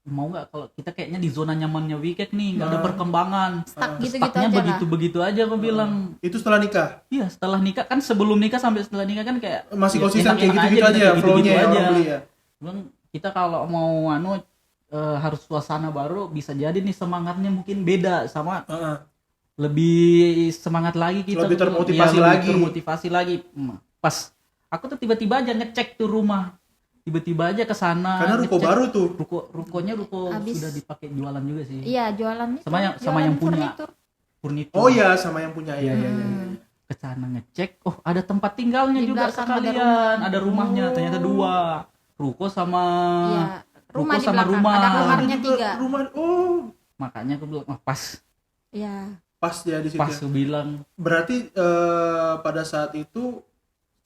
mau nggak kalau kita kayaknya di zona nyamannya Wikek nih, nggak ada perkembangan, Stucknya stucknya begitu aja aku bilang. Itu setelah nikah? Iya setelah nikah kan, sebelum nikah sampai setelah nikah kan kayak masih konsisten kayak gitu-gitu aja flow-nya ya orang beli ya. Bilang kita kalau mau harus suasana baru, bisa jadi nih semangatnya mungkin beda sama lebih semangat lagi kita, lebih termotivasi lagi. Pas aku tuh tiba-tiba aja ngecek tuh rumah, tiba-tiba aja ke sana karena ruko baru tuh, rukonya sudah dipakai jualan juga sih. Iya jualan sama yang punya furnitur. Oh iya sama yang punya ya. Ke sana ngecek, oh ada tempat tinggalnya juga sekalian, ada rumahnya, ternyata 2 ruko sama rumah ruko sama rumah. Ada kamarnya 3. Rumah. Oh. Makanya aku bilang pas. Iya. Pas ya di situ. Pas aku bilang. Berarti pada saat itu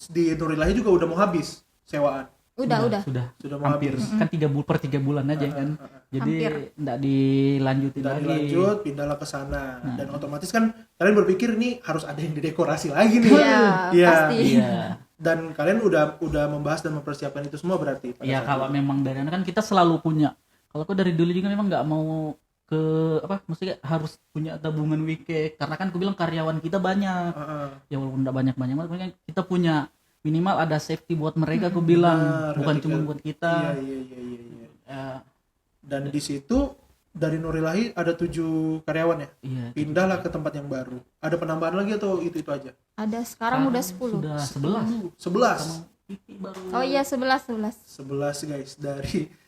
di Nurilahi juga udah mau habis sewaan. Sudah mau hampir habis. Kan 3 bulan aja kan. Jadi enggak dilanjutin lagi. Dilanjut, pindahlah ke sana. Dan otomatis kan kalian berpikir nih harus ada yang didekorasi lagi nih. Iya, pasti. Iya. Dan kalian udah membahas dan mempersiapkan itu semua berarti. Iya, kalau memang dari anak kan kita selalu punya. Kalau aku dari dulu juga memang enggak mau maksudnya harus punya tabungan Wikek, karena kan aku bilang karyawan kita banyak. Ya walaupun enggak banyak-banyak, kan kita punya minimal ada safety buat mereka, aku bilang. Bukan cuma buat kita. Iya. Dan di situ dari Nurilahi ada 7 karyawan ya? Iya. Pindahlah ke tempat yang baru. Ada penambahan lagi atau itu aja? Ada, sekarang udah 10. Sudah 11. Oh iya 11 11 guys,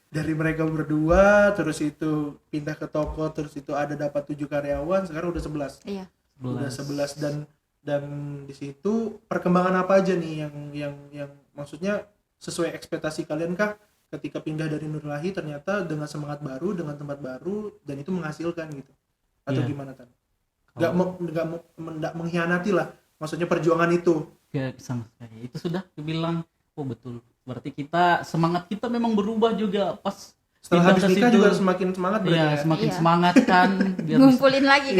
dari mereka berdua, terus itu pindah ke toko, terus itu ada dapat 7 karyawan, sekarang udah 11. Iya. Udah 11 dan di situ perkembangan apa aja nih yang maksudnya sesuai ekspektasi kalian kah ketika pindah dari Nurilahi, ternyata dengan semangat baru, dengan tempat baru, dan itu menghasilkan gitu atau gimana Tan? Nggak mengkhianati lah, maksudnya perjuangan itu. Ya sama sekali. Itu sudah dibilang, oh betul. Berarti semangat kita memang berubah juga pas setelah habis nikah juga semakin semangat berarti. Iya, semakin semangat kan. Biar ngumpulin lagi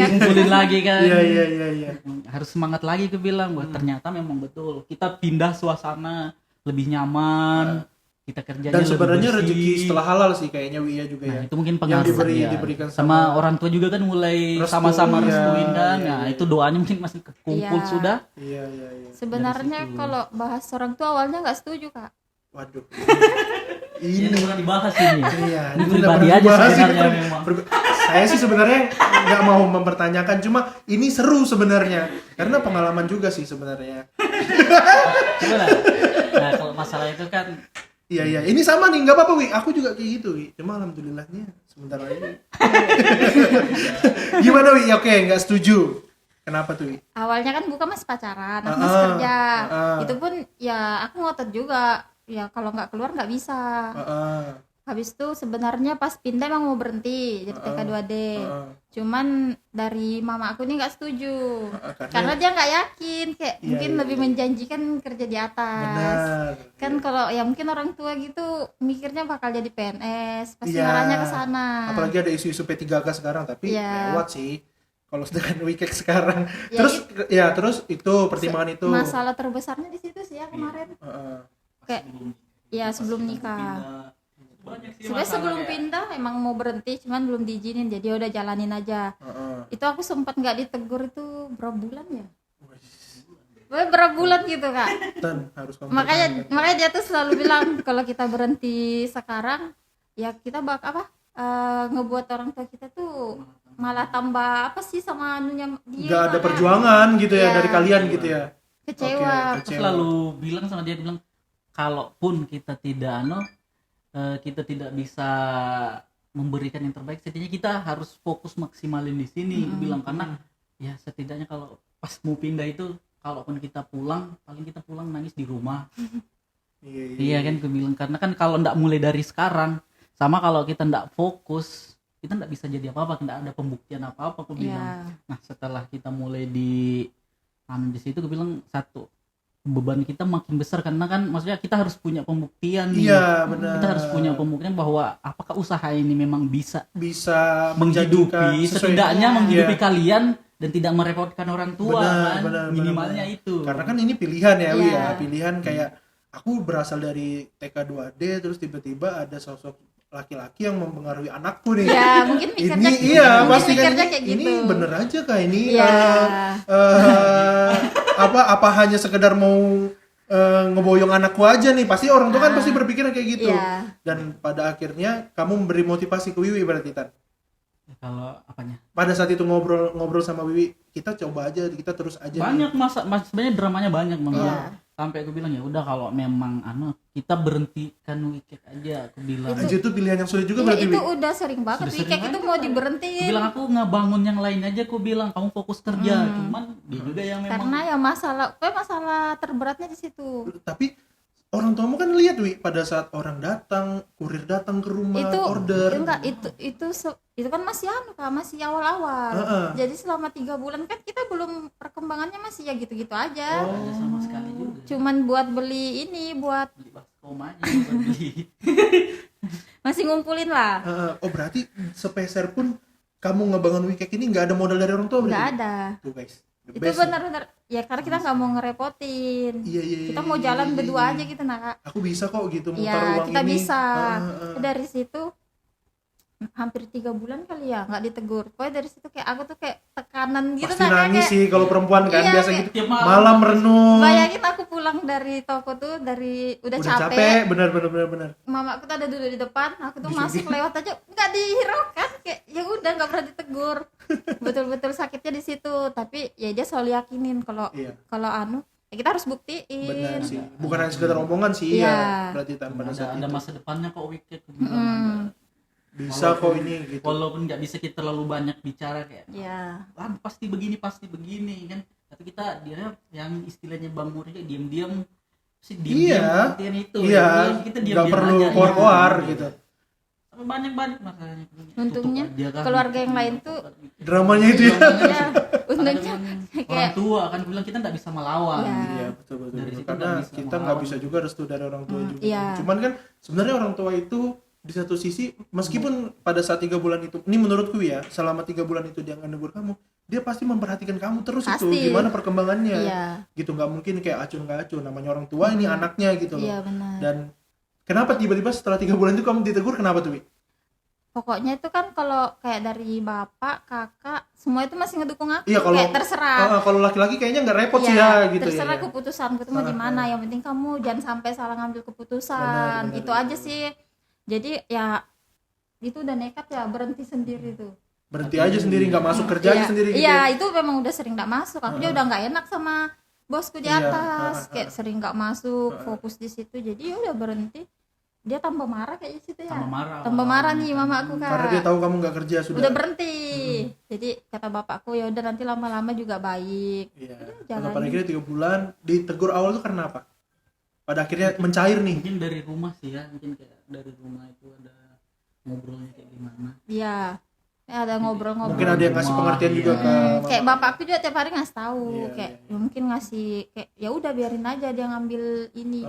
kan. Iya. Harus semangat lagi aku bilang, wah ternyata memang betul. Kita pindah suasana lebih nyaman. Kita kerjanya dan sebenarnya lebih bersih. Rezeki setelah halal sih kayaknya Wia juga ya. Itu mungkin pengaruh yang diberikan sama orang tua juga kan mulai sama-sama restuin kan. Nah, itu doanya mungkin masih kekumpul sudah. Iya. Sebenarnya kalau bahas orang tua awalnya enggak setuju, Kak. Waduh. Ini pernah dibahas ini. Iya, ini pribadi aja sebenarnya memang. Saya sih sebenarnya nggak mau mempertanyakan, cuma ini seru sebenarnya karena pengalaman juga sih sebenarnya. Nah, kalau masalah itu kan Iya, ini sama nih, nggak apa-apa Wi, aku juga kayak gitu Wi, cuma alhamdulillahnya sebentar lagi. Gimana Wi? Oke, nggak setuju. Kenapa tuh Wi? Awalnya kan bukan masih pacaran, aku masih kerja. Itu pun ya aku ngotot juga, ya kalau nggak keluar nggak bisa. Habis itu sebenarnya pas pindah emang mau berhenti jadi TK2D. Cuman dari mama aku ini nggak setuju. Karena dia nggak yakin, kayak mungkin lebih menjanjikan kerja di atas. Benar. Kan kalau ya mungkin orang tua gitu mikirnya bakal jadi PNS, pasti ngarahnya ke sana. Apalagi ada isu-isu P3K sekarang, tapi lewat sih. Kalau dengan Wikek sekarang. Terus itu pertimbangan itu. Masalah terbesarnya di situ sih ya kemarin. Kayak sebelum nikah. Sebenarnya sebelum pindah emang mau berhenti, cuman belum diizinin, jadi udah jalanin aja. Itu aku sempat nggak ditegur itu berapa bulan ya? Berapa bulan gitu Kak. Makanya dia tuh selalu bilang kalau kita berhenti sekarang, ya kita ngebuat orang tua kita tuh malah tambah apa sih sama anunya dia. Nggak ada perjuangan gitu ya dari kalian gitu ya. Kecewa. Aku selalu bilang sama dia, bilang kalaupun kita kita tidak bisa memberikan yang terbaik, setidaknya kita harus fokus maksimalin di sini. Bilang karena ya setidaknya kalau pas mau pindah itu, kalaupun kita pulang, paling kita pulang nangis di rumah. Iya kan, aku bilang karena kan kalau ndak mulai dari sekarang, sama kalau kita ndak fokus, kita ndak bisa jadi apa-apa, ndak ada pembuktian apa-apa, aku bilang. Nah setelah kita mulai di situ, aku bilang satu, beban kita makin besar karena kan maksudnya kita harus punya pembuktian nih. Iya, benar. Kita harus punya pembuktian bahwa apakah usaha ini memang bisa menghidupi, setidaknya menghidupi kalian dan tidak merepotkan orang tua. Benar, minimalnya benar. Itu. Karena kan ini pilihan ya, Wi ya, pilihan kayak aku berasal dari TK 2D terus tiba-tiba ada sosok laki-laki yang mempengaruhi anakku nih. Ya mungkin pikirnya Ini iya mungkin pasti kan pikirnya kayak ini gitu. bener aja kah ini Ya. apa hanya sekedar mau ngeboyong anakku aja nih, pasti orang tua kan pasti berpikiran kayak gitu. Iya. Dan pada akhirnya kamu memberi motivasi ke Wiwi berarti Tan. Kalau apanya? Pada saat itu ngobrol sama Wiwi, kita coba aja, kita terus aja. Banyak sebenarnya dramanya banyak Bang. Iya. Sampai aku bilang ya udah kalau memang kita berhentikan wicket aja, aku bilang. Anjir itu pilihan yang sulit juga Iya, berarti itu Wi. udah sering banget Sudah weekend sering itu banget, mau Pak. diberhentiin. Aku bilang aku ngebangun yang lain aja, aku bilang kamu fokus kerja, cuman dia juga yang memang Karena ya masalah terberatnya di situ. Tapi orang tuamu kan lihat Wi, pada saat orang datang, kurir datang ke rumah, Itu order. enggak itu kan masih masih awal-awal. Jadi selama 3 bulan kan kita belum perkembangannya masih ya gitu-gitu aja. ada sama sekali juga. Cuman buat beli buat Beli baskom aja buat beli. masih ngumpulin lah. Oh berarti sepeser pun kamu ngebangun Wikek ini nggak ada modal dari orang tua berarti? Nggak ada. Tuh guys, the Itu best. benar-benar ya karena kita nggak mau ngerepotin. Iya. Kita mau jalan berdua aja gitu nak. Aku bisa kok gitu mutar Iya, uang kita ini. bisa. Heeh. Dari situ hampir 3 bulan kali ya nggak ditegur. Pokoknya dari situ kayak aku tuh kayak tekanan gitu Pasti Nak, nangis kayak sih kalau perempuan kan Iya, biasa kayak- gitu. Tiap Malam renung. bayangin aku pulang dari toko tuh udah Udah capek. capek, benar. Mama aku tuh ada duduk di depan, aku tuh Bisa masuk lewat aja nggak dihiraukan, kayak ya udah nggak pernah ditegur. Betul-betul sakitnya di situ, tapi ya dia selalu yakinin kalau Iya. ya kita harus buktiin. Benar sih. Bukan hanya sekedar omongan sih Iya. ya. Berarti tanpa ada itu. masa depannya kok wicket, aku bilang. Bisa kok ini gitu. Walaupun nggak bisa kita terlalu banyak bicara kayak Ya, pasti begini kan, tapi kita dia yang istilahnya Bang Muri kayak diam-diam sih Iya. diam itu Iya. ya, kita Nggak diam-diam perlu aja, keluar iya. gitu. Sampai banyak masalahnya. Untungnya Tutup aja kan. keluarga yang lain tuh Dramanya itu ya. ya untungnya orang kayak tua kan bilang kita nggak bisa melawan. Iya. Iya betul. Dari situ Karena nggak bisa kita nggak melawan. bisa juga restu dari orang tua juga. iya. Cuman kan sebenarnya orang tua itu di satu sisi meskipun pada saat 3 bulan itu, ini menurutku ya, selama 3 bulan itu dia nggak negur kamu, dia pasti memperhatikan kamu terus itu Pasti. gimana perkembangannya. Iya. Gitu, nggak mungkin kayak acun nggak acun, namanya orang tua ini anaknya gitu loh. Iya benar. Dan kenapa tiba-tiba setelah 3 bulan itu kamu ditegur, kenapa tuh Wi? Pokoknya itu kan kalau kayak dari bapak, kakak, semua itu masih ngedukung aku. Iya, kalau kayak terserah. kalau laki-laki kayaknya nggak repot Iya, sih ya gitu terserah ya. keputusanku tuh mau gimana. Yang penting kamu jangan sampai salah ngambil keputusan. Benar, Itu aja sih. Jadi ya itu udah nekat ya berhenti sendiri tuh. Berhenti aja sendiri, nggak masuk kerja aja Iya, sendiri gitu. iya ya. itu memang udah sering nggak masuk. Aku udah nggak enak sama bosku di Iya, atas, kayak sering nggak masuk, fokus di situ. Jadi ya udah berhenti. Dia tambah marah kayak di situ ya. Tambah marah nih mama aku Kak. Karena dia tahu kamu nggak kerja sudah. Udah berhenti. Jadi kata bapakku ya udah nanti lama-lama juga baik. Iya. Udah, Karena jalanin. pada akhirnya 3 bulan ditegur awal tuh karena apa? Pada akhirnya mencair nih. Mungkin dari rumah sih ya, mungkin kayak dari rumah itu ada ngobrolnya kayak gimana. Iya. Ya, ada ngobrol-ngobrol. Mungkin ada yang ngasih pengertian juga Iya. ke Kayak bapakku juga tiap hari ngasih tahu, Iya, kayak iya. mungkin ngasih kayak ya udah biarin aja dia ngambil ini.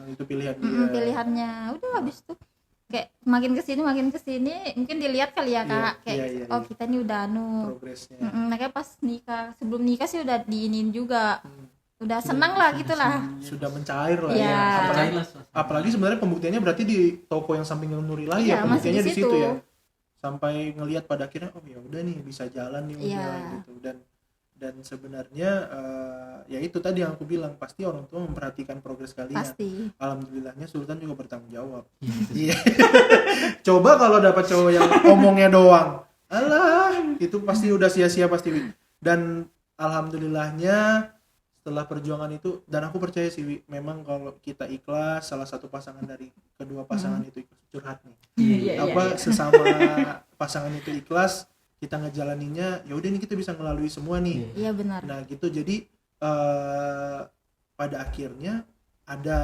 itu pilihan dia. Pilihannya. Udah habis tuh kayak makin kesini mungkin dilihat kali ya Kak, kayak iya, oh iya. kita nih udah Progresnya. makanya pas nikah, sebelum nikah sih udah diinin juga. Udah senang lah gitulah. Sudah mencair lah Iya. ya. Apalagi, Cairlah suasana. apalagi sebenarnya pembuktiannya berarti di toko yang samping Nurilah Iya, ya, masih pembuktiannya di di situ situ. ya. Sampai ngelihat pada akhirnya oh ya udah nih bisa jalan nih Iya. udah gitu. Dan sebenarnya ya itu tadi yang aku bilang, pasti orang tua memperhatikan progres kalian. Pasti. Alhamdulillahnya Sultan juga bertanggung jawab. Iya. Coba kalau dapat cowok yang omongnya doang, alah, itu pasti udah sia-sia pasti. Wi. Dan alhamdulillahnya setelah perjuangan itu, dan aku percaya sih Wi, memang kalau kita ikhlas, salah satu pasangan dari kedua pasangan itu ikhlas, curhat nih. Iya, Sesama pasangan itu ikhlas, kita ngejalaninnya, ya udah nih kita bisa melalui semua nih. Iya benar. Nah gitu, jadi pada akhirnya ada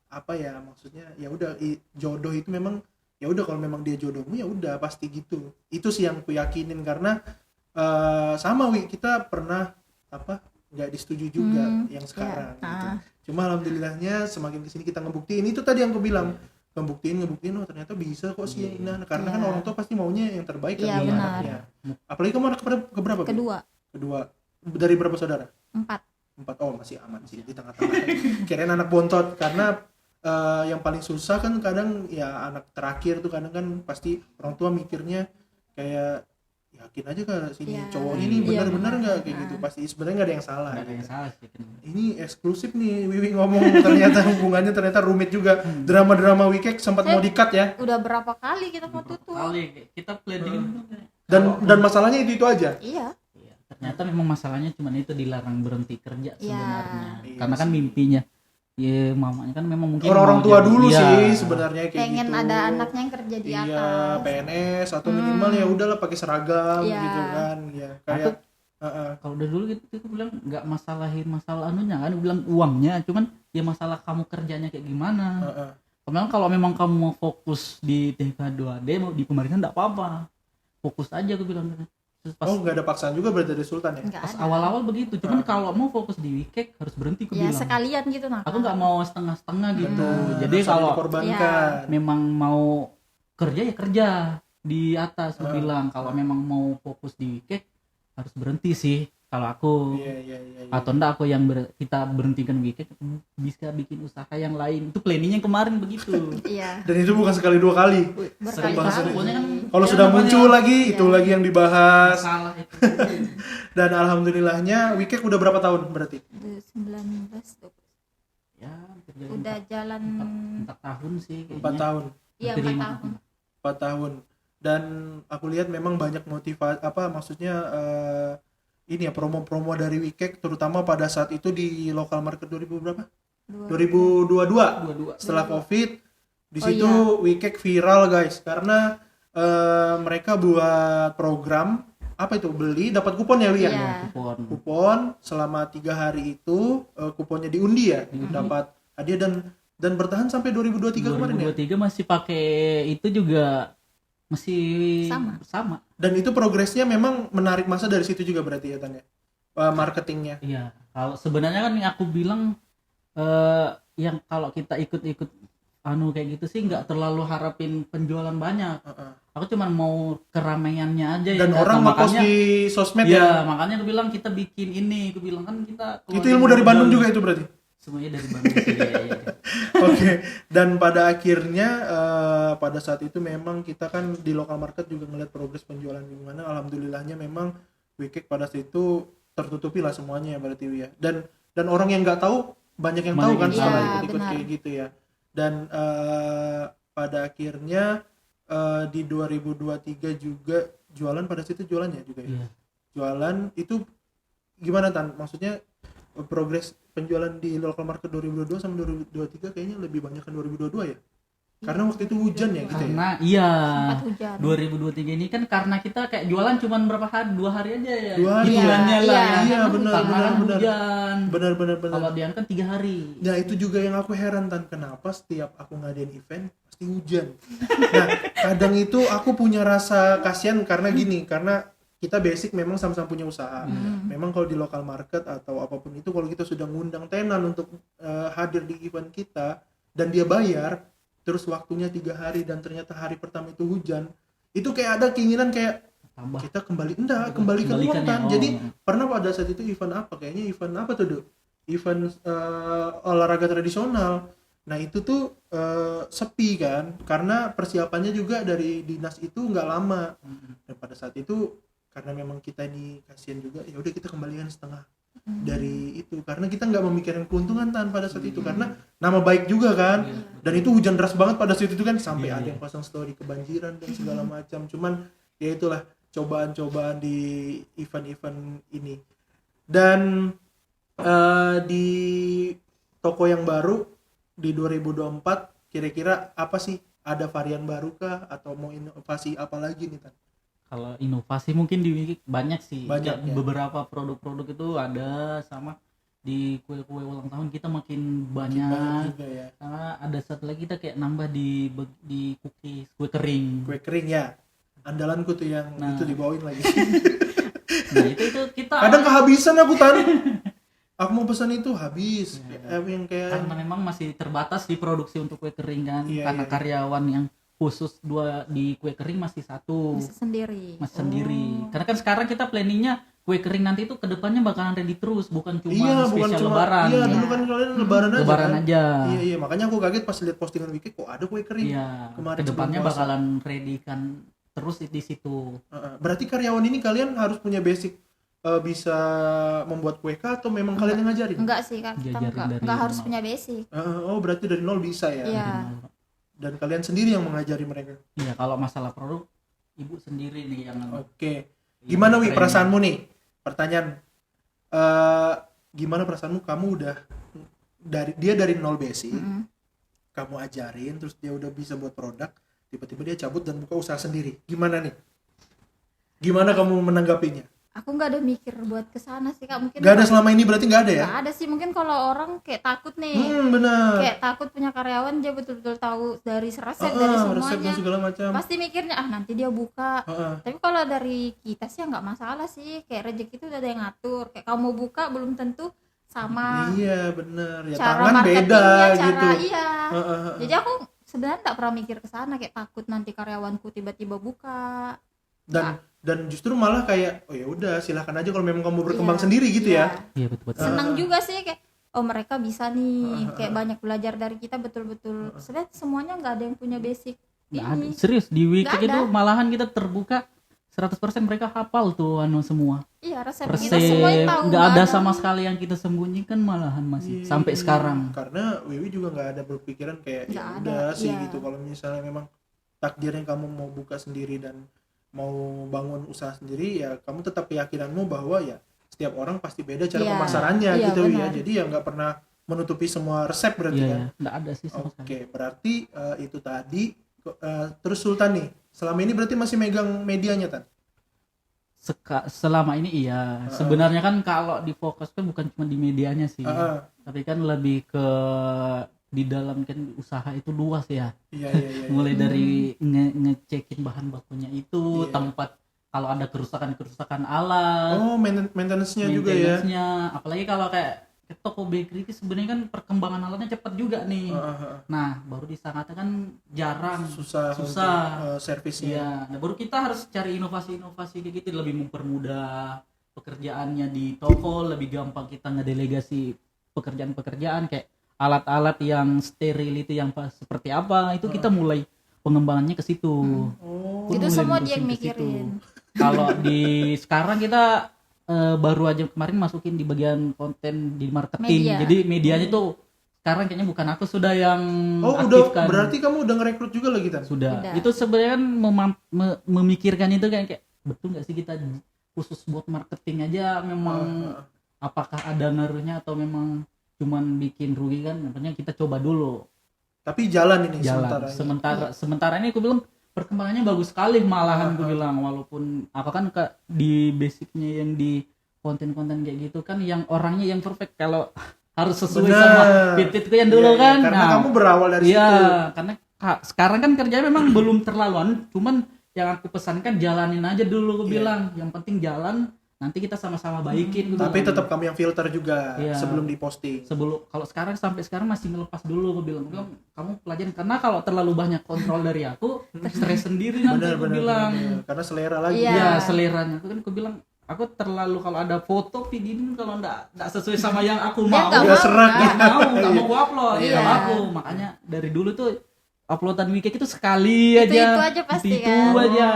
apa ya, maksudnya ya udah jodoh itu memang ya udah, kalau memang dia jodohmu ya udah pasti gitu. Itu sih yang ku yakinin, karena sama Wi, kita pernah nggak disetujui juga yang sekarang ya. gitu. Cuma alhamdulillahnya semakin kesini kita ngebuktiin itu tadi yang aku bilang, ngebuktiin oh ternyata bisa kok sih. Nah karena kan orang tua pasti maunya yang terbaik kan Iya, benar. anaknya. Apalagi kamu anak keberapa? Kedua Dari berapa saudara? 4. 4. Oh masih aman sih di tengah-tengah. Kirain anak bontot karena yang paling susah kan kadang ya anak terakhir tuh kadang kan pasti orang tua mikirnya kayak yakin aja ke sini cowok ini benar-benar nggak kayak gitu, pasti sebenarnya nggak ada yang salah. Nggak ada yang salah sih. Ini eksklusif nih Wiwi ngomong ternyata hubungannya ternyata rumit juga. Drama-drama Wikek sempat mau di-cut ya. Udah berapa kali kita mau tutup. Kali kita planning Dan masalahnya itu aja. Iya. Ternyata memang masalahnya cuma itu, dilarang berhenti kerja sebenarnya. Iya. Karena kan mimpinya ya mamanya kan memang mungkin orang tua dulu ya, sih sebenarnya kayak pengen gitu. ada anaknya yang kerja di atas. Iya, PNS atau minimal ya udahlah pakai seragam gitu kan. Ya kayak kalau udah dulu gitu aku bilang nggak masalahin masalah anunya kan, bilang uangnya, cuman ya masalah kamu kerjanya kayak gimana. Kemudian kalau memang kamu mau fokus di TK2D mau di pemerintahan enggak apa-apa. Fokus aja aku bilang. Pas, nggak ada paksaan juga berarti dari Sultan ya? Pas awal-awal begitu, cuman kalau mau fokus di Wikek harus berhenti aku bilang. Sekalian gitu nah. Aku nggak mau setengah-setengah gitu. Jadi kalau memang mau kerja ya kerja di atas aku bilang. Kalau memang mau fokus di Wikek harus berhenti sih kalau aku. Atau enggak aku yang kita berhentikan Wikek bisa bikin usaha yang lain. Itu planningnya kemarin begitu. Dan itu bukan sekali 2 kali. Pokoknya kan kalau sudah muncul lagi itu lagi yang dibahas. Salah itu. Dan alhamdulillahnya Wikek udah berapa tahun berarti? 19 tuh. Ya, udah jalan 4 tahun sih kayaknya. 4 tahun. Iya, 4 tahun. 4 tahun. Dan aku lihat memang banyak motivasi maksudnya ini ya promo-promo dari Wikek terutama pada saat itu di local market 2000 berapa? 2022. Setelah Covid di situ Wikek viral guys karena mereka buat program apa itu, beli dapat kupon ya Wi ya? Kupon selama 3 hari itu kuponnya diundi ya, dapat hadiah dan bertahan sampai 2023 kemarin ya. 2023 masih pakai itu juga masih sama. Dan itu progresnya memang menarik masa dari situ juga berarti ya Tan ya. Marketingnya. Iya, kalau sebenarnya kan yang aku bilang yang kalau kita ikut-ikut kayak gitu sih nggak terlalu harapin penjualan banyak. Aku cuma mau keramaiannya aja. Dan ya, orang nge-post di sosmed ya. Makanya aku bilang kita bikin ini. Aku bilang kan kita. Itu ilmu dari Bandung juga itu berarti. Semuanya dari Bandung sih. Oke. Dan pada akhirnya pada saat itu memang kita kan di local market juga ngeliat progres penjualan gimana. Alhamdulillahnya memang Wikek pada saat itu tertutupi lah semuanya ya berarti ya. Dan orang yang nggak tahu banyak yang tahu kan setelah ikut-ikut kayak gitu ya. Dan pada akhirnya di 2023 juga jualan pada situ jualannya juga ya. Jualan itu gimana Tan? Maksudnya progres penjualan di local market 2022 sama 2023 kayaknya lebih banyak kan 2022 ya? Karena waktu itu hujan ya gitu karena, ya? Iya 2023 ini kan karena kita kayak jualan cuma berapa hari, 2 hari aja ya. 2 hari Iya benar. hujan. Benar. Kalau dia kan 3 hari. Nah itu juga yang aku heran Tan, kenapa setiap aku ngadain event pasti hujan. Nah kadang itu aku punya rasa kasihan karena gini, karena kita basic memang sama-sama punya usaha. Memang kalau di local market atau apapun itu kalau kita sudah ngundang tenan untuk hadir di event kita dan dia bayar terus waktunya 3 hari dan ternyata hari pertama itu hujan, itu kayak ada keinginan kayak tambah. Kita kembali ke uang Tan. Jadi pernah pada saat itu event apa? Kayaknya event apa tuh, Dok? Event olahraga tradisional. Nah itu tuh sepi kan karena persiapannya juga dari dinas itu nggak lama. Dan pada saat itu karena memang kita ini kasihan juga, ya udah kita kembalikan setengah dari itu karena kita nggak memikirkan keuntungan Tan pada saat itu karena nama baik juga kan. Dan itu hujan deras banget pada saat itu kan sampai ada yang pasang story kebanjiran dan segala macam. Cuman ya itulah cobaan-cobaan di event-event ini. Dan di toko yang baru di 2024 kira-kira apa sih, ada varian baru kah atau mau inovasi apa lagi nih Tan? Kalau inovasi mungkin di Wikek banyak sih. Ya. Beberapa produk-produk itu ada, sama di kue-kue ulang tahun kita makin banyak juga ya. Karena ada satu lagi kita kayak nambah di cookies, kue kering ya. Andalanku tuh yang itu dibawain lagi. Nah itu kita kadang kehabisan aku Tan. Aku mau pesan itu habis. Yang kayak karena memang masih terbatas di produksi untuk kue kering kan. Karena karyawan yang khusus 2 di kue kering masih 1. Masih sendiri. Karena kan sekarang kita planningnya kue kering nanti itu kedepannya bakalan ready terus, bukan cuma Iya, bukan spesial cuma lebaran. Iya, dulu kan kalian lebaran aja. Lebaran kan? aja. Iya, makanya aku kaget pas lihat postingan Wiki kok ada kue kering. Iya. Kemarin Kedepannya sebelum puasa. bakalan ready kan terus di situ. Berarti karyawan ini kalian harus punya basic bisa membuat kue kah atau memang kalian yang ngajarin? Enggak sih kan, kita Diajarin dari enggak harus nol. punya basic. Oh, berarti dari nol bisa ya. Iya. Dan kalian sendiri yang mengajari mereka. Iya, kalau masalah produk ibu sendiri nih yang Oke. Gimana Wi training. perasaanmu nih? Pertanyaan. Gimana perasaanmu? Kamu udah dari nol basic. Kamu ajarin terus dia udah bisa buat produk, tiba-tiba dia cabut dan buka usaha sendiri. Gimana nih? Gimana kamu menanggapinya? Aku nggak ada mikir buat kesana sih kak, mungkin Gak ada selama ini berarti gak ada ya? nggak ada sih, mungkin kalau orang kayak takut nih, Benar. kayak takut punya karyawan dia betul-betul tahu dari resep dari Resep dan semuanya, segala macam. pasti mikirnya nanti dia buka. Tapi kalau dari kita sih nggak masalah sih, kayak rezeki itu udah ada yang ngatur, kayak kamu buka belum tentu sama Iya benar ya, cara tangan beda marketingnya, cara gitu. iya. Jadi aku sebenarnya nggak pernah mikir ke sana, kayak takut nanti karyawanku tiba-tiba buka. Dan justru malah kayak oh ya udah silahkan aja kalau memang kamu berkembang Iya, sendiri gitu iya. ya. Iya betul. Senang juga sih kayak oh mereka bisa nih, kayak banyak belajar dari kita betul-betul. Sebenarnya semuanya nggak ada yang punya basic Nggak ada. ini. Serius di week Nggak itu ada. malahan kita terbuka 100% mereka hafal tuh semua. Iya, resep Resep kita semuanya tahu. nggak ada sama sekali yang kita sembunyikan malahan masih sampai sekarang. Karena Wiwi juga nggak ada berpikiran kayak Nggak ya ada, udah sih iya. gitu, kalau misalnya memang takdirnya kamu mau buka sendiri dan mau bangun usaha sendiri ya kamu tetap keyakinanmu bahwa ya setiap orang pasti beda cara Iya, pemasarannya iya, gitu ya. benar. Jadi ya nggak pernah menutupi semua resep berarti Iya, kan. ya. Nggak ada sih sama sekali. Oke, berarti itu tadi terus Sultan nih selama ini berarti masih megang medianya Tan? Selama ini iya. Sebenarnya kan kalau difokuskan bukan cuma di medianya sih, tapi kan lebih ke di dalam kan usaha itu luas ya. Iya. Mulai dari ngecekin bahan bakunya itu, Iya. tempat kalau ada kerusakan alat, Oh, maintenance-nya juga ya. maintenance-nya. Apalagi kalau kayak toko bakery itu sebenarnya kan perkembangan alatnya cepat juga nih. Nah, baru di Sangatta kan jarang, Susah. susah. Servisnya. Iya, nah baru kita harus cari inovasi-inovasi kayak gitu, lebih mempermudah pekerjaannya di toko, lebih gampang kita ngedelegasi pekerjaan-pekerjaan kayak alat-alat yang steril itu yang seperti apa, itu kita mulai pengembangannya ke situ. Pun Itu mulai semua dia nerusin yang ke situ. mikirin. Kalau di sekarang kita baru aja kemarin masukin di bagian konten di marketing. Media. Jadi medianya tuh sekarang kayaknya bukan aku sudah yang Oh, aktifkan. berarti kamu udah ngerekrut juga lagi Tan? Sudah. Udah. Itu sebenarnya kan memikirkan itu kayak betul nggak sih kita khusus buat marketing aja memang apakah ada ngaruhnya atau memang cuman bikin rugi kan? Makanya kita coba dulu. Tapi jalan ini Jalan. Sementara ini aku bilang perkembangannya bagus sekali malahan aku bilang, walaupun aku kan di basicnya yang di konten-konten kayak gitu kan yang orangnya yang perfect, kalau harus sesuai Benar. sama fit-fitku yang dulu Iya, kan. karena kamu berawal dari iya, situ. karena sekarang kan kerjanya memang belum terlaluan, cuman yang aku pesankan jalanin aja dulu aku bilang, yang penting jalan, nanti kita sama-sama baikin. Tapi tetap kamu yang filter juga Iya. sebelum diposting. Kalau sekarang sampai sekarang masih ngelepas dulu aku bilang kamu pelajarin, karena kalau terlalu banyak kontrol dari aku stres sendiri nanti aku bilang. Benar. Karena selera lagi. Iya. Ya seleranya aku bilang aku terlalu kalau ada foto videoin kalau enggak sesuai sama yang aku Dia mau nggak Udah mau, serak kan? nggak mau aku upload. Iya. Kalau aku makanya dari dulu tuh uploadan weekend itu sekali Itu aja aja pasti itu kan. aja.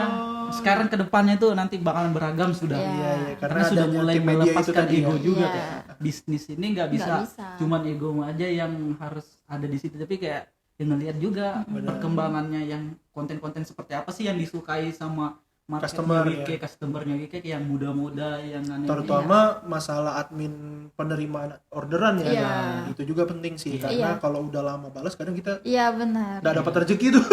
Sekarang kedepannya tuh nanti bakalan beragam sudah. Iya. Iya, Karena sudah ada mulai tim media itu melepaskan tadi ego ya. juga Iya. kayak bisnis ini nggak bisa cuman ego aja yang harus ada di situ, tapi kayak ngelihat juga perkembangannya yang konten-konten seperti apa sih yang disukai sama Customer, customernya Wike yang muda-muda yang aneh. Terutama masalah admin penerimaan orderan ya. Iya. Nah, itu juga penting sih, karena kalau udah lama balas kadang kita Iya benar. nggak dapat rezeki tuh.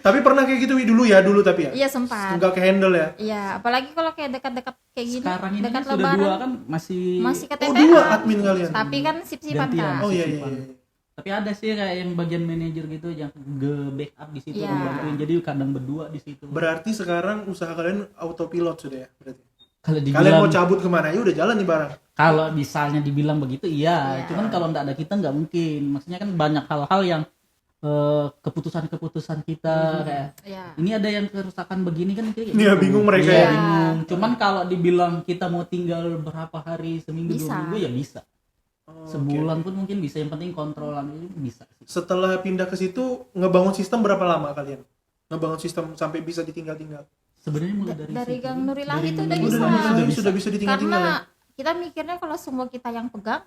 Tapi pernah kayak gitu dulu ya dulu tapi ya. Iya sempat. Nggak ke handle ya. Iya, apalagi kalau kayak dekat-dekat kayak gini, Sekarang ini dekat sudah lebaran dua kan masih KTP. Oh, dua admin kalian. Tapi kan sip-sipan gantian. kan. Oh iya. Sip-sipan. Tapi ada sih kayak yang bagian manajer gitu yang backup di situ Iya. ngebantuin, jadi kadang berdua di situ. Berarti sekarang usaha kalian autopilot sudah ya berarti. Kalau Kalian dibilang mau cabut kemana ya udah jalan nih barang. kalau misalnya dibilang begitu iya, Iya. cuman kalau nggak ada kita nggak mungkin. Maksudnya kan banyak hal-hal yang keputusan-keputusan kita kayak Ya. ini ada yang kerusakan begini kan kayak Iya, gitu. bingung mereka Iya, ya. bingung. Cuman kalau dibilang kita mau tinggal berapa hari, seminggu, Bisa. 2 minggu ya bisa. Oh, Sebulan oke. pun mungkin bisa, yang penting kontrolan itu bisa sih. Setelah pindah ke situ ngebangun sistem berapa lama kalian? Ngebangun sistem sampai bisa ditinggal-tinggal. Sebenarnya mulai dari situ. Gang Nurilahi itu udah Nurilahi bisa. Sudah bisa ditinggal-tinggal ya? Karena kita mikirnya kalau semua kita yang pegang,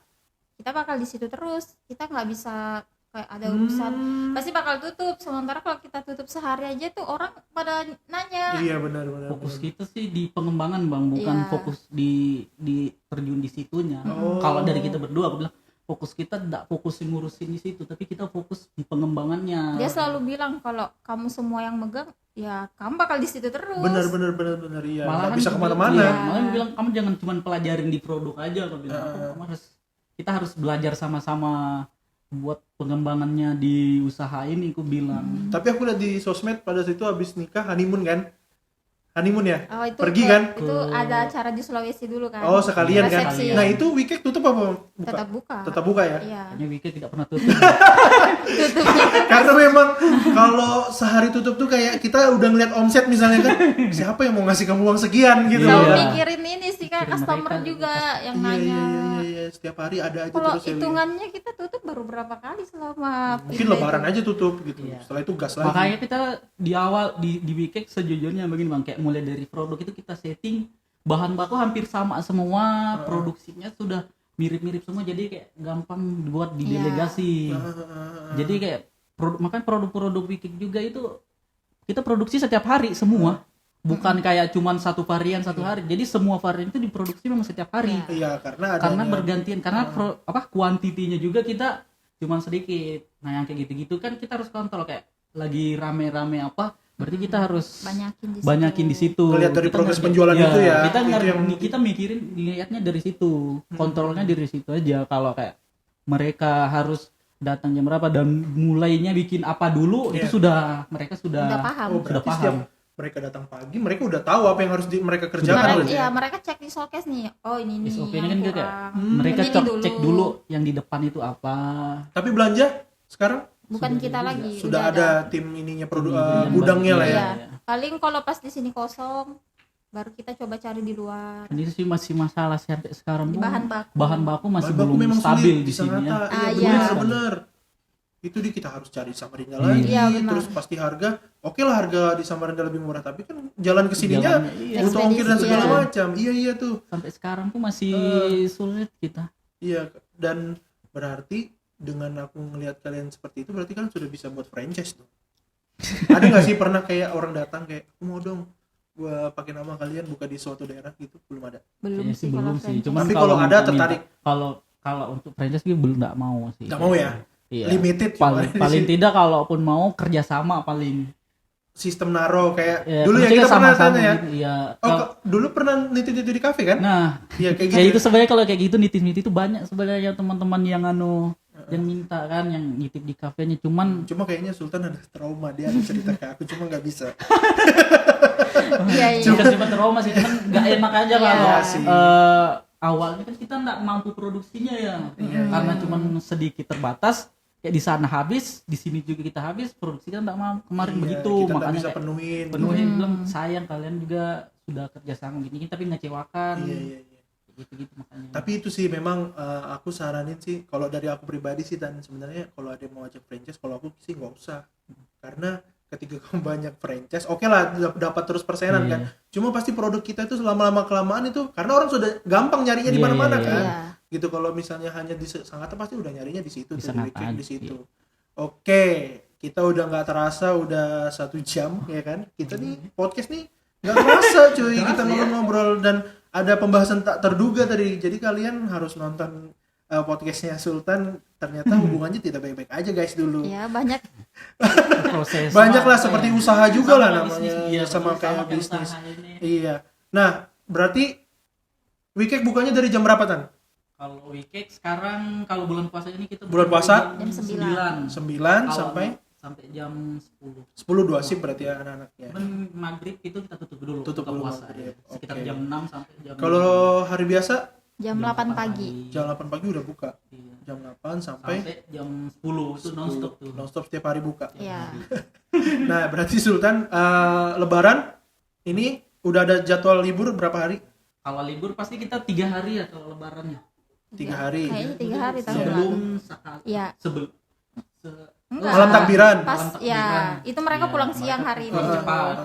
kita bakal di situ terus. Kita nggak bisa kayak ada urusan, pasti bakal tutup. Sementara kalau kita tutup sehari aja tuh orang pada nanya. Iya benar. Fokus kita sih di pengembangan Bang, bukan Iya. fokus di terjun di situnya. Kalau dari kita berdua aku bilang fokus kita tidak fokus ngurusin di situ, tapi kita fokus di pengembangannya. Dia selalu bilang kalau kamu semua yang megang, ya kamu bakal di situ terus. Benar iya. Nggak bisa dia kemana-mana. bilang, malahan dia bilang kamu jangan cuma pelajarin di produk aja, aku bilang. Kita harus belajar sama-sama buat pengembangannya di usaha ini, aku bilang. Tapi aku lihat di sosmed pada situ habis nikah honeymoon kan? Honeymoon ya? Oh, itu Pergi kan? Itu ada acara di Sulawesi dulu kan. Oh sekalian kan? Resepsi. Nah itu weekend tutup apa? Buka? Tetap buka. ya? Iya. Kayaknya Wiki tidak pernah tutup. Karena memang kalau sehari tutup tuh kayak kita udah ngeliat omset misalnya kan, siapa yang mau ngasih kamu uang sekian gitu. Selalu Iya. mikirin ini sih kan, Mikirin customer mereka. juga yang Iya, nanya. iya. Setiap hari ada aja Kalau terus ya. hitungannya kita tutup baru berapa kali selama Mungkin pindah lebaran itu. aja tutup gitu. Iya. Setelah itu gas lagi. Makanya kita di awal di Wiki sejujurnya begini Bang, kayak mulai dari produk itu kita setting bahan baku hampir sama semua, produksinya sudah mirip-mirip semua, jadi kayak gampang buat didelegasi. Jadi kayak makanya produk-produk Wiki juga itu kita produksi setiap hari semua. Bukan kayak cuman satu varian satu hari. Jadi semua varian itu diproduksi memang setiap hari. Iya, karena Karena adanya bergantian, karena kuantitinya juga kita cuman sedikit. Nah, yang kayak gitu-gitu kan kita harus kontrol, kayak lagi rame-rame apa, berarti kita harus banyakin di situ. Ngeliat dari Kita progres ngerti- penjualan itu ya. Kita Itu yang- kita mikirin lihatnya dari situ. Kontrolnya dari situ aja. Kalau kayak mereka harus datang jam berapa dan mulainya bikin apa dulu, itu mereka sudah paham. Oh, berarti paham. setiap mereka datang pagi, mereka udah tahu apa yang harus mereka kerjakan. berarti ya? Mereka cek di showcase nih. Oh ini nih. SOP-nya yang kan dia kayak kurang. mereka Ini cek dulu yang di depan itu apa. Tapi belanja sekarang Bukan kita lagi. sudah udah ada tim ininya produk Yang gudangnya lah ya. Iya. Paling kalau pas di sini kosong, baru kita coba cari di luar. Dan itu sih masih masalah sampai sekarang Di pun bahan baku. bahan baku masih Bahan baku belum memang stabil sulit di sini ya. Sangatta. Ah, Iya, iya. benar. Itu kita harus cari Samarinda lagi. Iya, benar. Terus pasti harga, oke lah harga di Samarinda lebih murah, tapi kan jalan ke sininya Jalannya, iya. butuh ongkir dan segala Ekspedisi, macam. Iya tuh. Sampai sekarang pun masih sulit kita. Iya, dan berarti dengan aku ngelihat kalian seperti itu berarti kan sudah bisa buat franchise tuh. Ada nggak sih pernah kayak orang datang kayak aku mau dong gua pakai nama kalian buka di suatu daerah gitu? Belum ada. Belum Kayaknya sih kalau belum sih. franchise. Cuman Tapi kalau ada minta- tertarik. Kalau untuk franchise gue belum, nggak mau sih. Nggak mau ya? Iya. Limited Paling tidak kalaupun mau kerjasama paling. sistem naro kayak Ya, dulu ya maksudnya kita pernah sama-sama tanya ya. gitu, iya. Oh, dulu pernah nitip-nitip di kafe kan? Nah, Iya kayak kayak gitu. itu sebenarnya kalau kayak gitu nitip-nitip itu banyak sebenarnya teman-teman yang yang minta kan, yang nitip di kafenya, cuman Cuma kayaknya Sultan ada trauma, dia ada cerita ke aku cuma nggak bisa. Iya, iya. bukan cuma trauma sih, cuman nggak enak aja Iya. kalau sih. awalnya kan kita nggak mampu produksinya ya, karena cuman sedikit terbatas. Kayak di sana habis, di sini juga kita habis, produksi kan nggak mampu. Kemarin Iya, begitu, kita nggak makanya bisa kayak penuhin. penuhin bilang sayang kalian juga sudah kerja sama gini tapi ngecewakan. Iya. Gitu makanya. Tapi itu sih memang aku saranin sih kalau dari aku pribadi sih, dan sebenarnya kalau ada yang mau ajak franchise, kalau aku sih nggak usah, karena ketika kamu banyak franchise oke lah dapat terus persenan kan, cuma pasti produk kita itu lama-lama kelamaan itu karena orang sudah gampang nyarinya di mana-mana kan. Iya. Gitu, kalau misalnya hanya di Sangatta pasti udah nyarinya di situ, Di tuh, Sangatta di situ. iya. Oke, kita udah nggak terasa udah 1 jam ya kan, kita nih podcast nih nggak terasa cuy, kita ngobrol-ngobrol dan ada pembahasan tak terduga tadi, jadi kalian harus nonton podcastnya Sultan, ternyata hubungannya tidak baik-baik aja guys dulu. Iya, banyak. Proses Banyak lah apa seperti ya? usaha juga lah Sama namanya, bisnis, iya, sama kayak kayak bisnis. usaha ini. Iya. Nah, berarti Wikek bukannya dari jam berapa Tan? Kalau weekend sekarang, kalau bulan puasa ini kita Bulan buka puasa? jam Jam 9 Kalau sampai sampai jam 10. 10, 2 shift berarti ya anak-anaknya. Cuman maghrib itu kita tutup dulu. Tutup buka dulu puasa maghrib. ya. Sekitar Oke. jam 6 sampai jam Kalau hari biasa Jam 8 pagi. jam 8 pagi udah buka. Iya. Jam 8 8 sampai jam 10 itu nonstop tuh. Nonstop setiap hari buka. Iya. Nah, berarti Sultan Lebaran ini udah ada jadwal libur berapa hari? Kalau libur pasti kita 3 hari ya kalau lebarannya. 3 hari. Kayaknya 3 hari tahun Sebelum lalu. Iya. Enggak. Malam takbiran. Pas ya, itu mereka pulang siang hari ini. Cepat.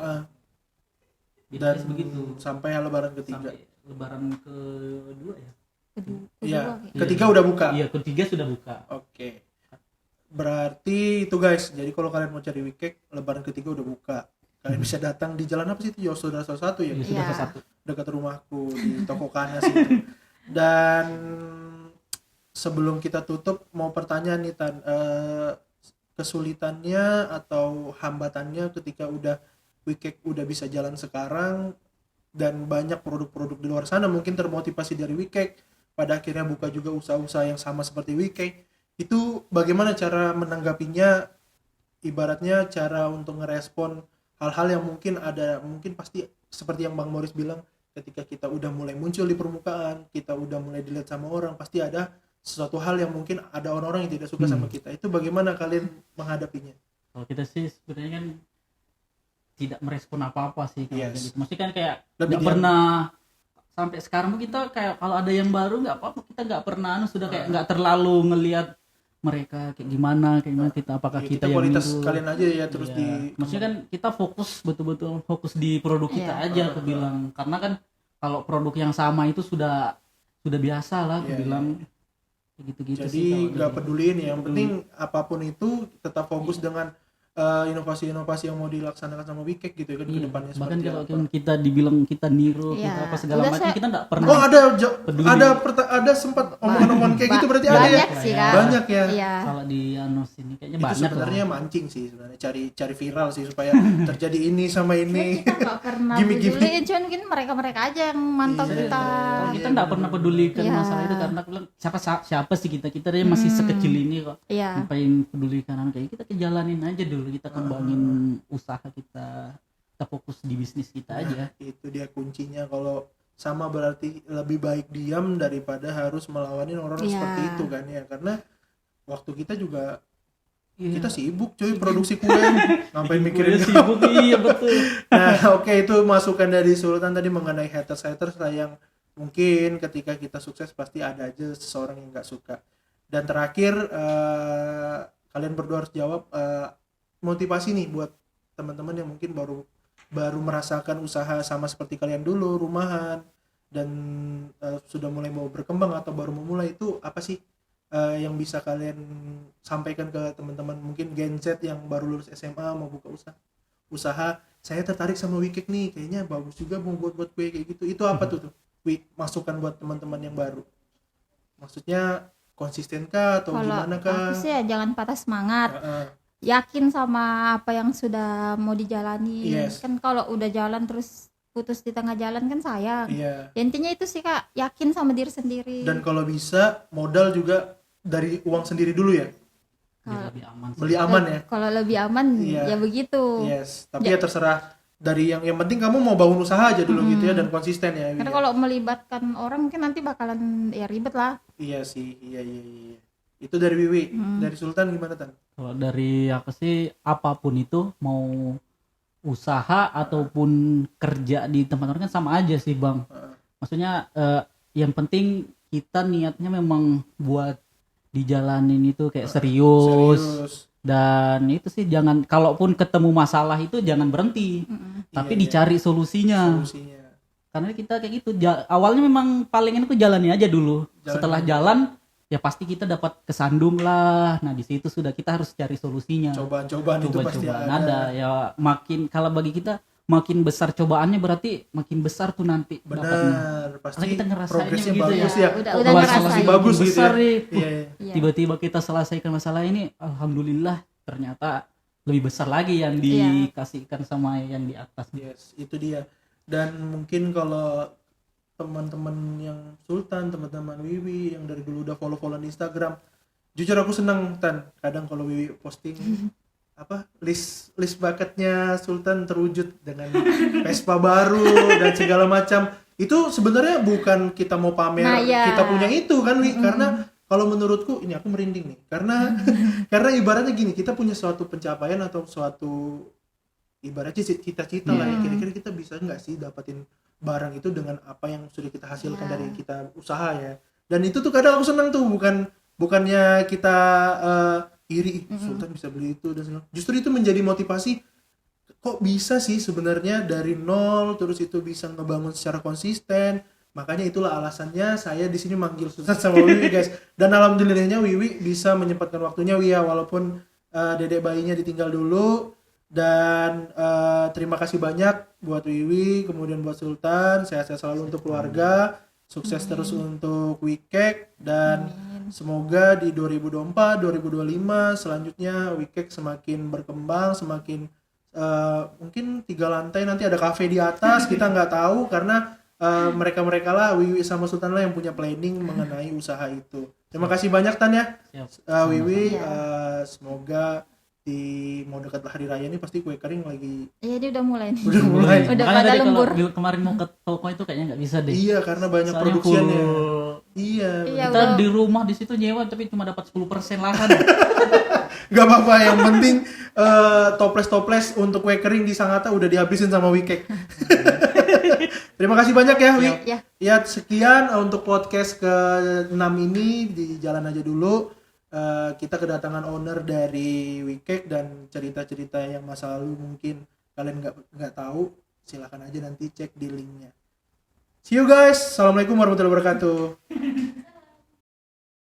Dan begitu sampai lebaran ketiga. Sampai lebaran kedua ya. Iya, ketiga udah buka. Iya, ketiga sudah buka. Oke. Berarti itu guys. Jadi kalau kalian mau cari weekend, lebaran ketiga udah buka. Kalian bisa datang di jalan apa sih itu? Yosuda salah satu ya. Sudah satu. Dekat rumahku di toko Kanas itu. Dan sebelum kita tutup mau pertanyaan nih Tan, kesulitannya atau hambatannya ketika udah weekend udah bisa jalan sekarang dan banyak produk-produk di luar sana mungkin termotivasi dari weekend pada akhirnya buka juga usaha-usaha yang sama seperti weekend, itu bagaimana cara menanggapinya, ibaratnya cara untuk ngerespon hal-hal yang mungkin pasti seperti yang Bang Morris bilang, ketika kita udah mulai muncul di permukaan, kita udah mulai dilihat sama orang, pasti ada sesuatu hal yang mungkin ada orang-orang yang tidak suka sama kita. Itu bagaimana kalian menghadapinya? Kalau kita sih sebenarnya kan tidak merespon apa-apa sih kalau Yes. gitu. Maksudnya kan kayak Lebih nggak pernah sampai sekarang pun kita kayak kalau ada yang baru nggak apa-apa, kita nggak pernah sudah kayak nggak terlalu ngelihat mereka kayak gimana kita apakah Ya, kita kita yang kualitas itu. kalian aja ya terus Iya. di Maksudnya kan kita betul-betul fokus di produk kita aja aku bilang, karena kan kalau produk yang sama itu sudah biasa lah aku bilang. Gitu-gitu jadi sih nggak peduliin ya, yang penting apapun itu tetap fokus dengan inovasi-inovasi yang mau dilaksanakan sama Wikek gitu ya kan, ke depannya bahkan seperti kalau apa. kita dibilang kita niru Iya. kita apa segala Udah macam kita nggak pernah Oh ada sempat omongan-omongan kayak gitu berarti ada ya? Banyak sih kan. Banyak ya. Iya. kalau di Anos ini kayaknya Itu banyak sebenarnya lah. mancing sih sebenarnya, cari viral sih supaya terjadi ini sama ini. Kita nggak pernah Gimik-gimik. peduliin, cuman mungkin mereka ya yang mantau Iya. kita. Kalau kita nggak pernah pedulikan Iya. masalah itu karena aku bilang siapa sih kita dia masih sekecil ini kok, Iya. ngapain pedulikan kayak kita kejalanin aja dulu, kita kembangin usaha kita fokus di bisnis kita aja. Itu dia kuncinya, kalau sama berarti lebih baik diam daripada harus melawanin orang Iya. seperti itu kan ya, karena waktu kita juga Iya. kita sibuk cuy produksi kue, ngapain mikirin Udah sibuk, iya betul. Nah oke, itu masukan dari Sultan tadi mengenai haters lah yang mungkin ketika kita sukses pasti ada aja seseorang yang nggak suka. Dan terakhir kalian berdua harus jawab motivasi nih buat teman-teman yang mungkin baru merasakan usaha sama seperti kalian dulu, rumahan, dan sudah mulai mau berkembang atau baru memulai, itu apa sih yang bisa kalian sampaikan ke teman-teman mungkin Gen Z yang baru lulus SMA mau buka usaha, saya tertarik sama Wikek nih, kayaknya bagus juga mau buat kue kayak gitu. Itu apa tuh masukan buat teman-teman yang baru? Maksudnya konsisten kah atau Kalau gimana kah? aku sih ya jangan patah semangat. Yakin sama apa yang sudah mau dijalani. Yes. Kan kalau udah jalan terus putus di tengah jalan kan sayang. Iya. Ya, intinya itu sih Kak, yakin sama diri sendiri. Dan kalau bisa modal juga dari uang sendiri dulu ya. Biar lebih aman sih. Beli aman ya. Kalau lebih aman Iya. ya begitu. Yes, tapi ya terserah dari yang penting kamu mau bangun usaha aja dulu gitu ya, dan konsisten ya. Karena Iya. kalau melibatkan orang mungkin nanti bakalan ya ribet lah. Iya sih, iya. Itu dari Wiwi, dari Sultan gimana Tan? Kalau dari aku sih apapun itu, mau usaha ataupun kerja di tempat orang kan sama aja sih Bang. Maksudnya yang penting kita niatnya memang buat dijalanin itu kayak serius. Dan itu sih jangan, kalaupun ketemu masalah itu jangan berhenti, tapi Iya, dicari solusinya. Karena kita kayak gitu awalnya memang paling enak tuh jalani aja dulu. Setelah jalan ya pasti kita dapat kesandung lah. Nah di situ sudah kita harus cari solusinya. Cobaan itu pasti ada. Ya makin kalau bagi kita makin besar cobaannya berarti makin besar tuh nanti dapatnya. Benar, pasti Karena kita ngerasainnya progresnya begitu bagus ya. ya. Udah Masalahnya ngerasain. bagus gitu Besar ya. nih. Iya. Iya. Tiba-tiba kita selesaikan masalah ini, alhamdulillah ternyata lebih besar lagi yang dikasihkan sama yang di atas. Yes, itu dia. Dan mungkin kalau teman-teman yang Sultan, teman-teman Wiwi yang dari dulu udah follow di Instagram, jujur aku senang Tan, kadang kalau Wiwi posting list bucketnya Sultan terwujud dengan Vespa baru dan segala macam. Itu sebenarnya bukan kita mau pamer kita punya itu kan Wi, karena kalau menurutku ini aku merinding nih karena karena ibaratnya gini, kita punya suatu pencapaian atau suatu ibaratnya cita-cita lah ya, kira-kira kita bisa nggak sih dapetin barang itu dengan apa yang sudah kita hasilkan dari kita usaha ya. Dan itu tuh kadang aku senang tuh, bukannya kita iri Sultan bisa beli itu dan segala. Justru itu menjadi motivasi, kok bisa sih sebenarnya dari nol terus itu bisa ngebangun secara konsisten. Makanya itulah alasannya saya di sini manggil Sultan sama Wiwi guys. Dan alhamdulillahnya Wiwi bisa menyempatkan waktunya Wia, walaupun dedek bayinya ditinggal dulu. Dan terima kasih banyak buat Wiwi, kemudian buat Sultan. Sehat-sehat selalu untuk keluarga, sukses terus untuk Wikek, dan semoga di 2024, 2025 selanjutnya Wikek semakin berkembang, semakin mungkin 3 lantai nanti ada kafe di atas, kita nggak tahu karena mereka lah, Wiwi sama Sultan lah yang punya planning mengenai usaha itu. Terima kasih banyak Tan ya. Wiwi, semoga mau dekat hari raya ini pasti kue kering lagi. Iya, dia udah mulai nih. Udah pada lembur. Kalau kemarin mau ke toko itu kayaknya nggak bisa deh. Iya, karena banyak produksiannya. Iya. Kita di rumah di situ nyewa tapi cuma dapat 10% lahan. Gak apa-apa, yang penting toples untuk kue kering di Sangatta udah dihabisin sama Wikek. Terima kasih banyak ya Wi. Ya, sekian untuk podcast ke-6 ini di Jalan Aja Dulu. Kita kedatangan owner dari Wikek dan cerita-cerita yang masa lalu mungkin kalian nggak tahu, silahkan aja nanti cek di linknya. See you guys. Assalamualaikum warahmatullahi wabarakatuh.